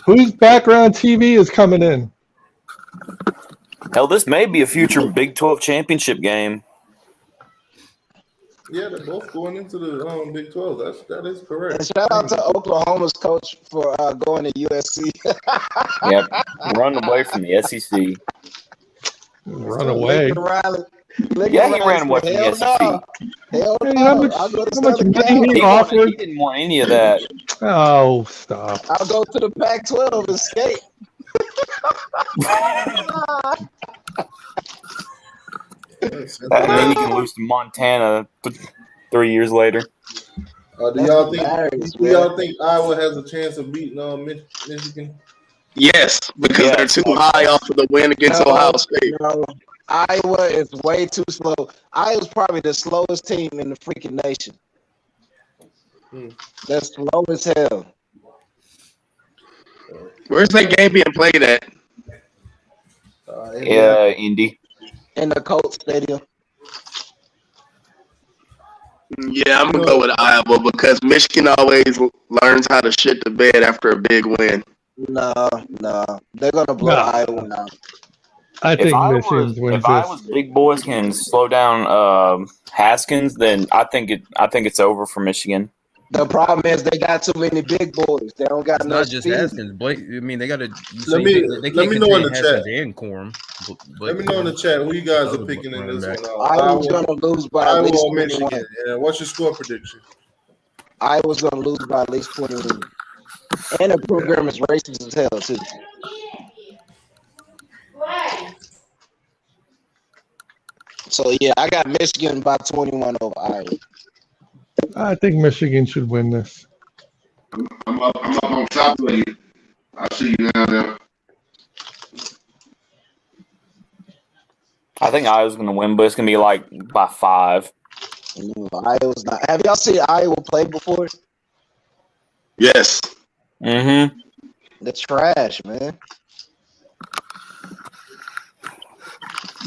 Whose background TV is coming in? Hell, this may be a future Big 12 championship game. Yeah, they're both going into the Big 12. That is correct. And shout out to Oklahoma's coach for going to USC. Yep, run away from the SEC. Run away. Yeah, he ran away from the SEC. Hell Hey, no. how much money he offered? He didn't want any of that. Oh, stop. I'll go to the Pac-12 and skate. And then you can lose to Montana 3 years later. Do y'all think Iowa has a chance of beating Michigan? Yes, because they're too high off of the win against Ohio State. No. Iowa is way too slow. Iowa's probably the slowest team in the freaking nation. They're slow as hell. Where's that game being played at? Indy. In the Colts Stadium. Yeah, I'm going to go with Iowa because Michigan always learns how to shit the bed after a big win. No. They're going to blow Iowa out. I think Michigan wins If Iowa's big boys can slow down Haskins, then I think it's over for Michigan. The problem is they got too many big boys. They don't got enough Not just speed. Haskins. Blake, I mean, they got to. Let me know in the chat. And Corum. Let me know in the chat who you guys are picking in this one. Iowa's going to lose by at least 21. Michigan. Yeah, what's your score prediction? Iowa's going to lose by at least 21. And the program is racist as hell, too. So, yeah, I got Michigan by 21 over Iowa. I think Michigan should win this. I'm up on top of you. I see you down there. I think Iowa's going to win, but it's going to be like by 5. Iowa's not. Have y'all seen Iowa play before? Yes. Mm-hmm. They're trash, man.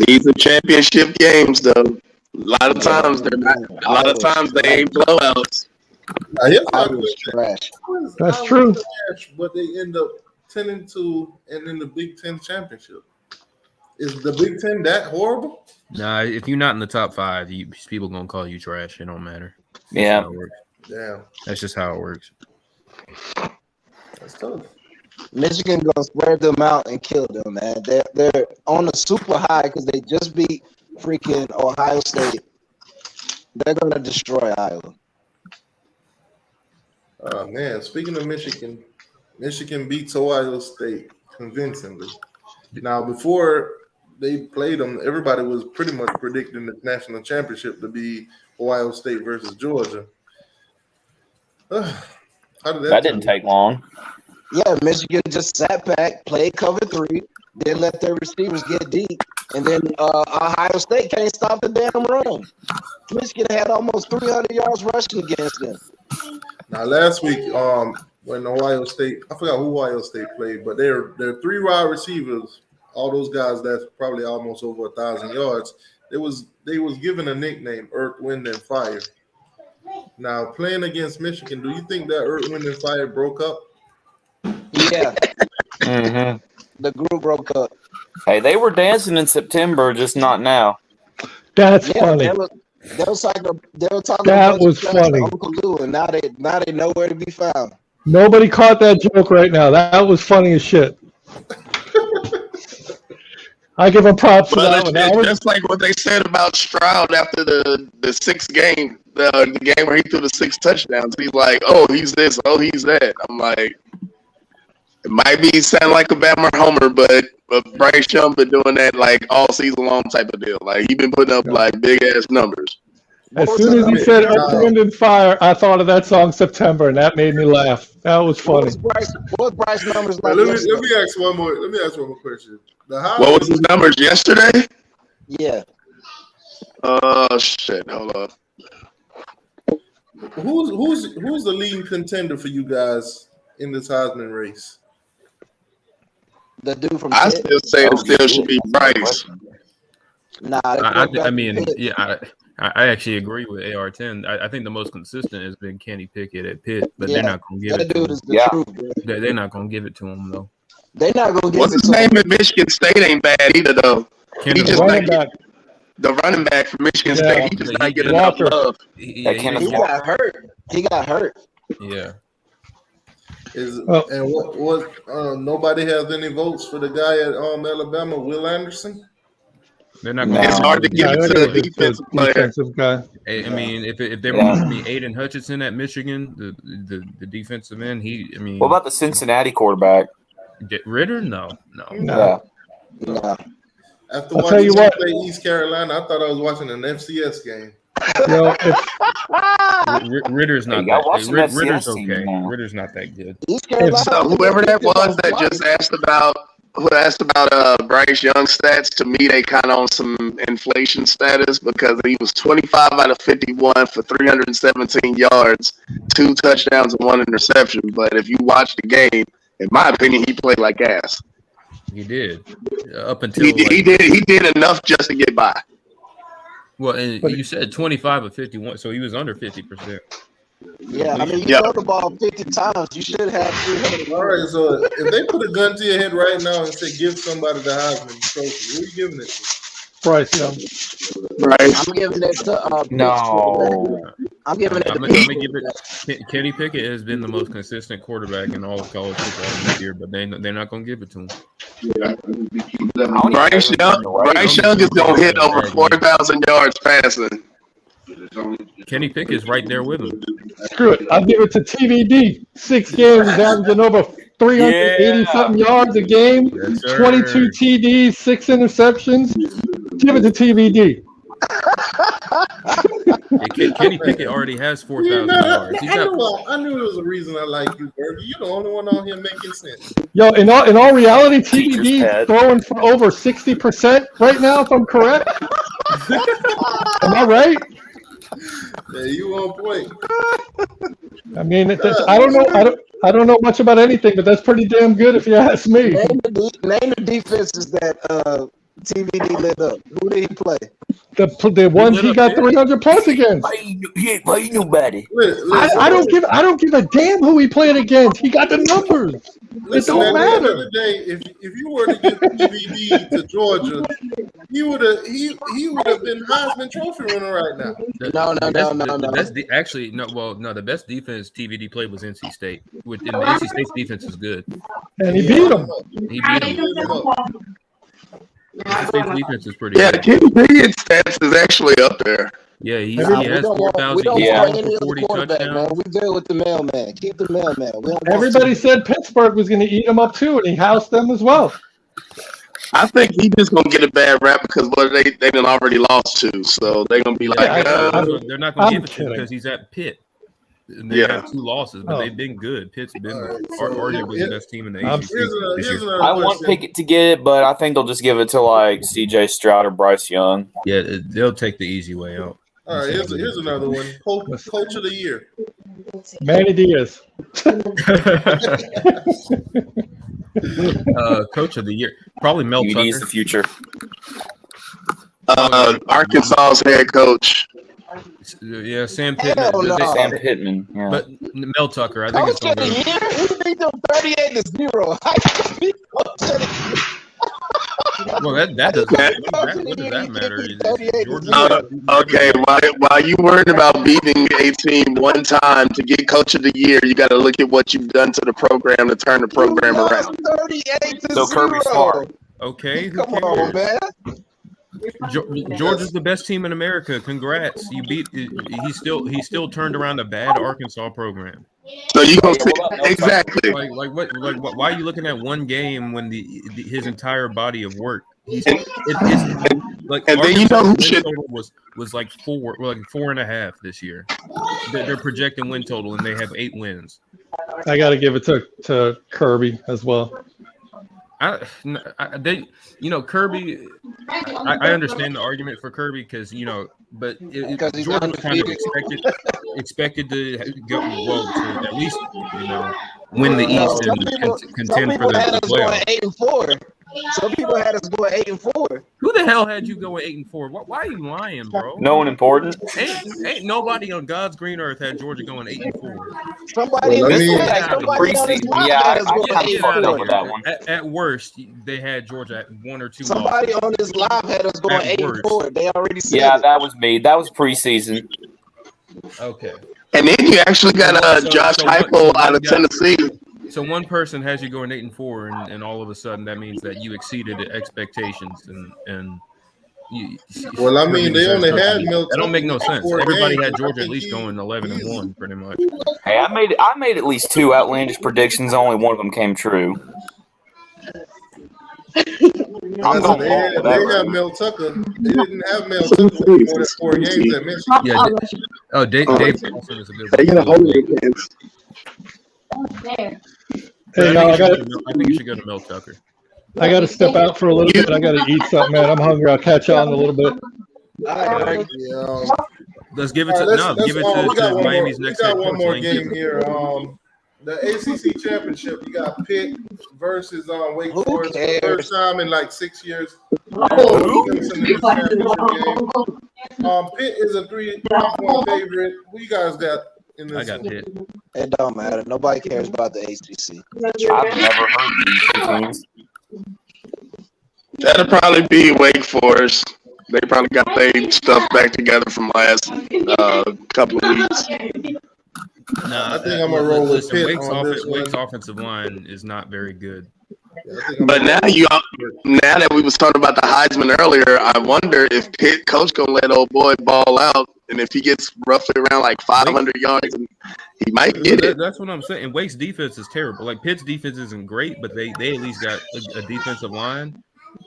These are championship games, though. A lot of times they're not. A lot of times they ain't blowouts. Iowa's trash. That's true. But they end up 10-2 and in the Big Ten championship. Is the Big Ten that horrible? Nah, if you're not in the top 5, people gonna call you trash. It don't matter. Yeah. Damn. That's just how it works. That's tough. Michigan gonna swear them out and kill them, man. They're on a super high because they just beat freaking Ohio State. They're gonna destroy Iowa. Oh man, speaking of Michigan, Michigan beats Ohio State convincingly. Now, before they played them, everybody was pretty much predicting the national championship to be Ohio State versus Georgia. How did that didn't take long. Yeah, Michigan just sat back, played cover 3, then let their receivers get deep, and then Ohio State can't stop the damn run. Michigan had almost 300 yards rushing against them. Now, last week, when Ohio State, I forgot who Ohio State played, but they're 3 wide receivers, all those guys that's probably almost over 1,000 yards. They was given a nickname, Earth, Wind, and Fire. Now, playing against Michigan, do you think that Earth, Wind, and Fire broke up? Yeah. Mm-hmm. The group broke up. Hey, they were dancing in September, just not now. That's funny. They were talking That was funny. to Uncle Lou, and now they nowhere to be found. Nobody caught that joke right now. That was funny as shit. I give him props for that one. Just like what they said about Stroud after the sixth game, the game where he threw the 6 touchdowns. He's like, oh, he's this, oh, he's that. I'm like, it might be sound like a Bama homer, but Bryce Young been doing that like all season long type of deal. Like he been putting up like big ass numbers. As soon as he said Earth, Wind, and Fire, I thought of that song September, and that made me laugh. That was funny. What Bryce numbers like? Let me ask one more question. What was his numbers yesterday? Yeah. Shit. Hold on. Who's the leading contender for you guys in this Heisman race? The dude from I still say it still should be Bryce. Nah, I actually agree with AR10. I think the most consistent has been Kenny Pickett at Pitt, but they're not going to give it to him. They're not going to give it to him, though. They're not going to give What's it his name at Michigan State ain't bad either, though. He just the running back from Michigan State. He just not getting enough love. He got hurt. He got hurt. Yeah. Nobody has any votes for the guy at Alabama, Will Anderson? They're not going It's hard to give it to the defensive guy. I mean, if there was to be Aiden Hutchinson at Michigan, the defensive end, What about the Cincinnati quarterback? Ritter? No. After watching him play East Carolina, I thought I was watching an FCS game. Ritter's not that. Ritter's okay. Ritter's not that good. So whoever that was that just asked about Bryce Young stats, to me they kind of on some inflation status because he was 25 out of 51 for 317 yards, 2 touchdowns and 1 interception. But if you watch the game, in my opinion, he played like ass. He did up until he did enough just to get by. Well, and you said 25 of 51, so he was under 50%. Yeah, I mean, you throw the ball 50 times, you should have 300. All right, so if they put a gun to your head right now and say, give somebody the Heisman Trophy, who are you giving it to? Bryce Young. Bryce. I'm giving it to No. I'm giving it I'm to gonna give it. Kenny Pickett has been the most consistent quarterback in all of college football this year, but they're not gonna give it to him. Bryce Young is gonna hit over 4,000 yards passing. Kenny Pickett's right there with him. Screw it. I'll give it to TVD. 6 games, averaging over 380-something yards a game, 22 TDs, 6 interceptions. Give it to TVD. Kenny Pickett already has 4,000 yards. I knew there was a reason I like you, Bergie. You're the only one out here making sense. Yo, in all reality, TVD is throwing for over 60% right now, if I'm correct. Am I right? Yeah, you on point. I mean, I don't know much about anything, but that's pretty damn good if you ask me. Name the defenses that TVD lit up. Who did he play? The ones he got 300 plus against. He ain't played nobody. I don't give a damn who he played against. He got the numbers. Listen, it don't matter. At the end of the day, if you were to give TVD to Georgia, he would have been Heisman Trophy winner right now. No. The best defense TVD played was NC State. And the NC State's defense is good. And he beat them. NC State's defense is pretty good. Yeah, Kenny Pickett's stats is actually up there. Yeah, he has 4,000 yards for 40 touchdowns. Man. We deal with the mailman. Keep the mailman. Everybody said Pittsburgh was going to eat him up too, and he housed them as well. I think he just gonna get a bad rap because they done already lost to, so they're gonna be like, they're not gonna give it to him because he's at Pitt. And they have 2 losses, but they've been good. Pitt's been arguably the best team in the ACC. I want Pickett to get it, but I think they'll just give it to like CJ Stroud or Bryce Young. Yeah, they'll take the easy way out. All right, here's another one. Coach of the year. Manny Diaz. Coach of the year, probably Mel Tucker. The future. Arkansas's head coach. Yeah, Sam Pittman. Hell no. Sam Pittman. Yeah. But Mel Tucker, I think Coach it's going of the to year? He beat them 38-0. How you beat Coach of the year? Well, what does that matter? Okay, while you worried about beating a team one time to get Coach of the Year, you got to look at what you've done to the program to turn the program around. 38-0. So Kirby Smart. Okay, Come on, man. Georgia's the best team in America. Congrats! You beat. He still turned around a bad Arkansas program. So you gonna say exactly? Like what? Why are you looking at one game when his entire body of work? And then you know who should was like 4.5 this year. They're projecting win total and they have 8 wins. I got to give it to Kirby as well. Kirby. I understand the argument for Kirby because but Georgia was kind of expected to go to at least win the East and contend for the playoffs. 8-4. Some people had us going 8-4. Who the hell had you going 8-4? Why are you lying, bro? No one important. Ain't nobody on God's green earth had Georgia going 8-4. Somebody At worst, they had Georgia at 1 or 2. Somebody on this live had us going 8-4. They already said it. That was me. That was preseason. Okay. And then you actually got Josh Heupel out of Tennessee. So one person has you going 8-4, and all of a sudden that means that you exceeded the expectations, and you. Well, I mean, they only had Milton. That don't make no sense. Everybody had Georgia at least going 11-1, pretty much. Hey, I made at least 2 outlandish predictions. Only one of them came true. They got Mel Tucker. They didn't have Mel Tucker with more than 4 games at Michigan. Yeah. Dave Wilson is a good one. They got a whole chance. Hey, I think you should go to Mel Tucker. I got to step out for a little bit. I got to eat something, man. I'm hungry. I'll catch you on in a little bit. Let's give it to Miami's next head coach. We got one more game here. The ACC championship. You got Pitt versus Wake Forest for the first time in like 6 years. Pitt is a 3-point favorite. Who you guys got? I got Pitt. It don't matter. Nobody cares about the ACC. I've never heard these teams. That'll probably be Wake Forest. They probably got their stuff back together from last couple of weeks. No, I think I'm gonna roll with Pitt. Wake's offensive line is not very good. But now that we was talking about the Heisman earlier, I wonder if Pitt coach gonna let old boy ball out, and if he gets roughly around like 500 yards, he might get it. That's what I'm saying. And Wake's defense is terrible. Like Pitt's defense isn't great, but they at least got a defensive line.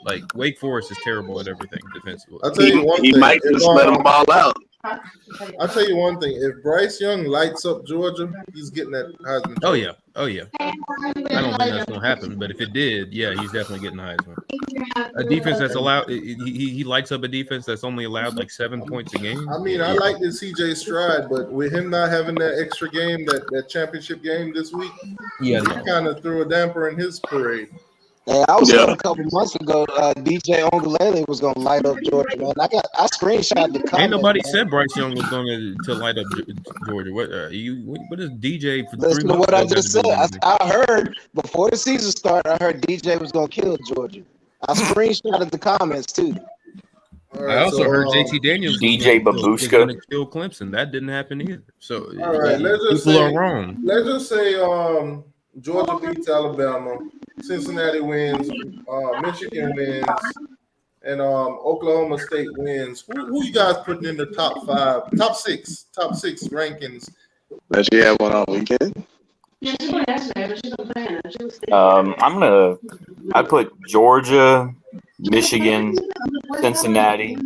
Like Wake Forest is terrible at everything defensively. I'll tell you one thing. He might just let him ball out. I'll tell you one thing. If Bryce Young lights up Georgia, he's getting that Heisman. Oh yeah. I don't think that's gonna happen, but if it did, yeah, he's definitely getting the Heisman. A defense that's allowed, he lights up a defense that's only allowed like 7 points a game. I mean, I like this CJ Stride, but with him not having that extra game, that championship game this week, he kind of threw a damper in his parade. Hey, I was told a couple months ago, DJ Ongelele was gonna light up Georgia, man. I screenshot the comment. Ain't nobody said Bryce Young was going to light up Georgia. What is DJ for? Listen to what I just said. I heard before the season started. I heard DJ was gonna kill Georgia. I screenshotted the comments too. Right, I also heard JT Daniels DJ Babushka going to kill Clemson. That didn't happen either. So all right, people are wrong. Let's just say Georgia beats Alabama, Cincinnati wins, Michigan wins, and Oklahoma State wins. Who you guys putting in the top six rankings? That you have one all weekend. I put Georgia, Michigan, Cincinnati,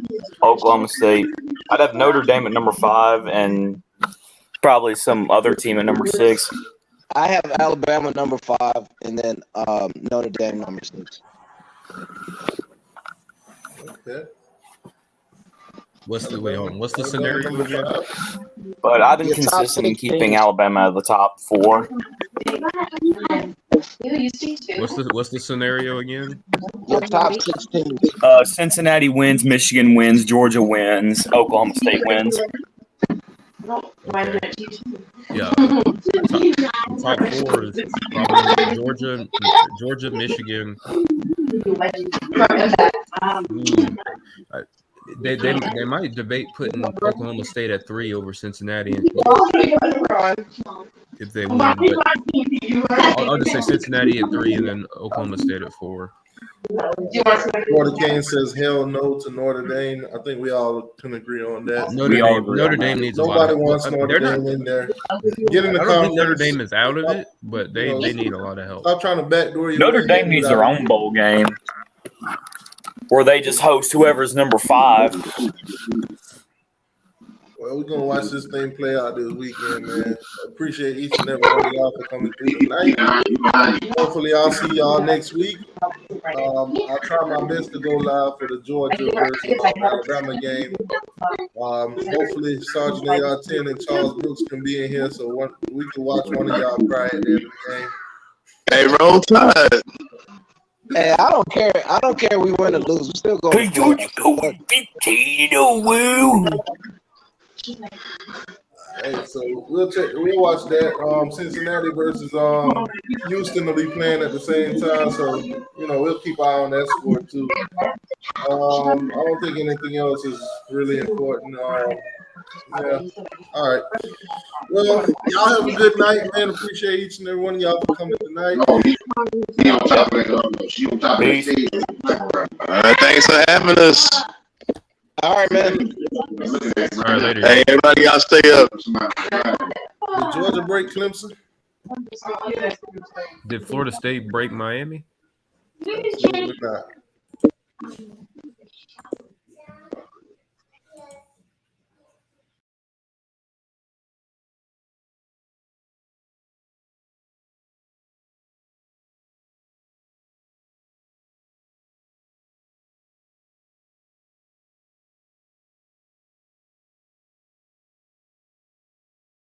Oklahoma State. I'd have Notre Dame at number 5 and probably some other team at number 6. I have Alabama number 5 and then Notre Dame number 6. Okay. What's the scenario again? But I've been consistent in keeping Alabama out of the top 4. What's the scenario again? Your top 16. Cincinnati wins, Michigan wins, Georgia wins, Oklahoma State wins. Okay. Yeah. Top four is probably Georgia, Michigan. They might debate putting Oklahoma State at 3 over Cincinnati if they win. But I'll just say Cincinnati at 3 and then Oklahoma State at 4. Florida Kane says hell no to Notre Dame. I think we all can agree on that. Notre Dame needs Nobody a lot wants Notre Dame in there. Get in the I don't think Notre conference. Dame is out of it, but they need a lot of help. Stop trying to backdoor you. Notre Dame needs their own bowl game where they just host whoever's number 5. Well, we're gonna watch this thing play out this weekend, man. Appreciate each and every one of y'all for coming through tonight. Hopefully, I'll see y'all next week. I'll try my best to go live for the Georgia versus Alabama game. Hopefully, Sergeant AR-10 and Charles Brooks can be in here so we can watch one of y'all cry at the end of the game. Hey, roll tide. Hey, I don't care. I don't care. We win or lose. We're still going. Hey, so we'll watch that. Cincinnati versus Houston will be playing at the same time, so we'll keep an eye on that score too. I don't think anything else is really important. Yeah. All right. Well, y'all have a good night, man. Appreciate each and every one of y'all for coming tonight. Peace. All right, thanks for having us. All right, man. All right, later. Hey, everybody, y'all stay up. Did Georgia break Clemson? Did Florida State break Miami? Absolutely not.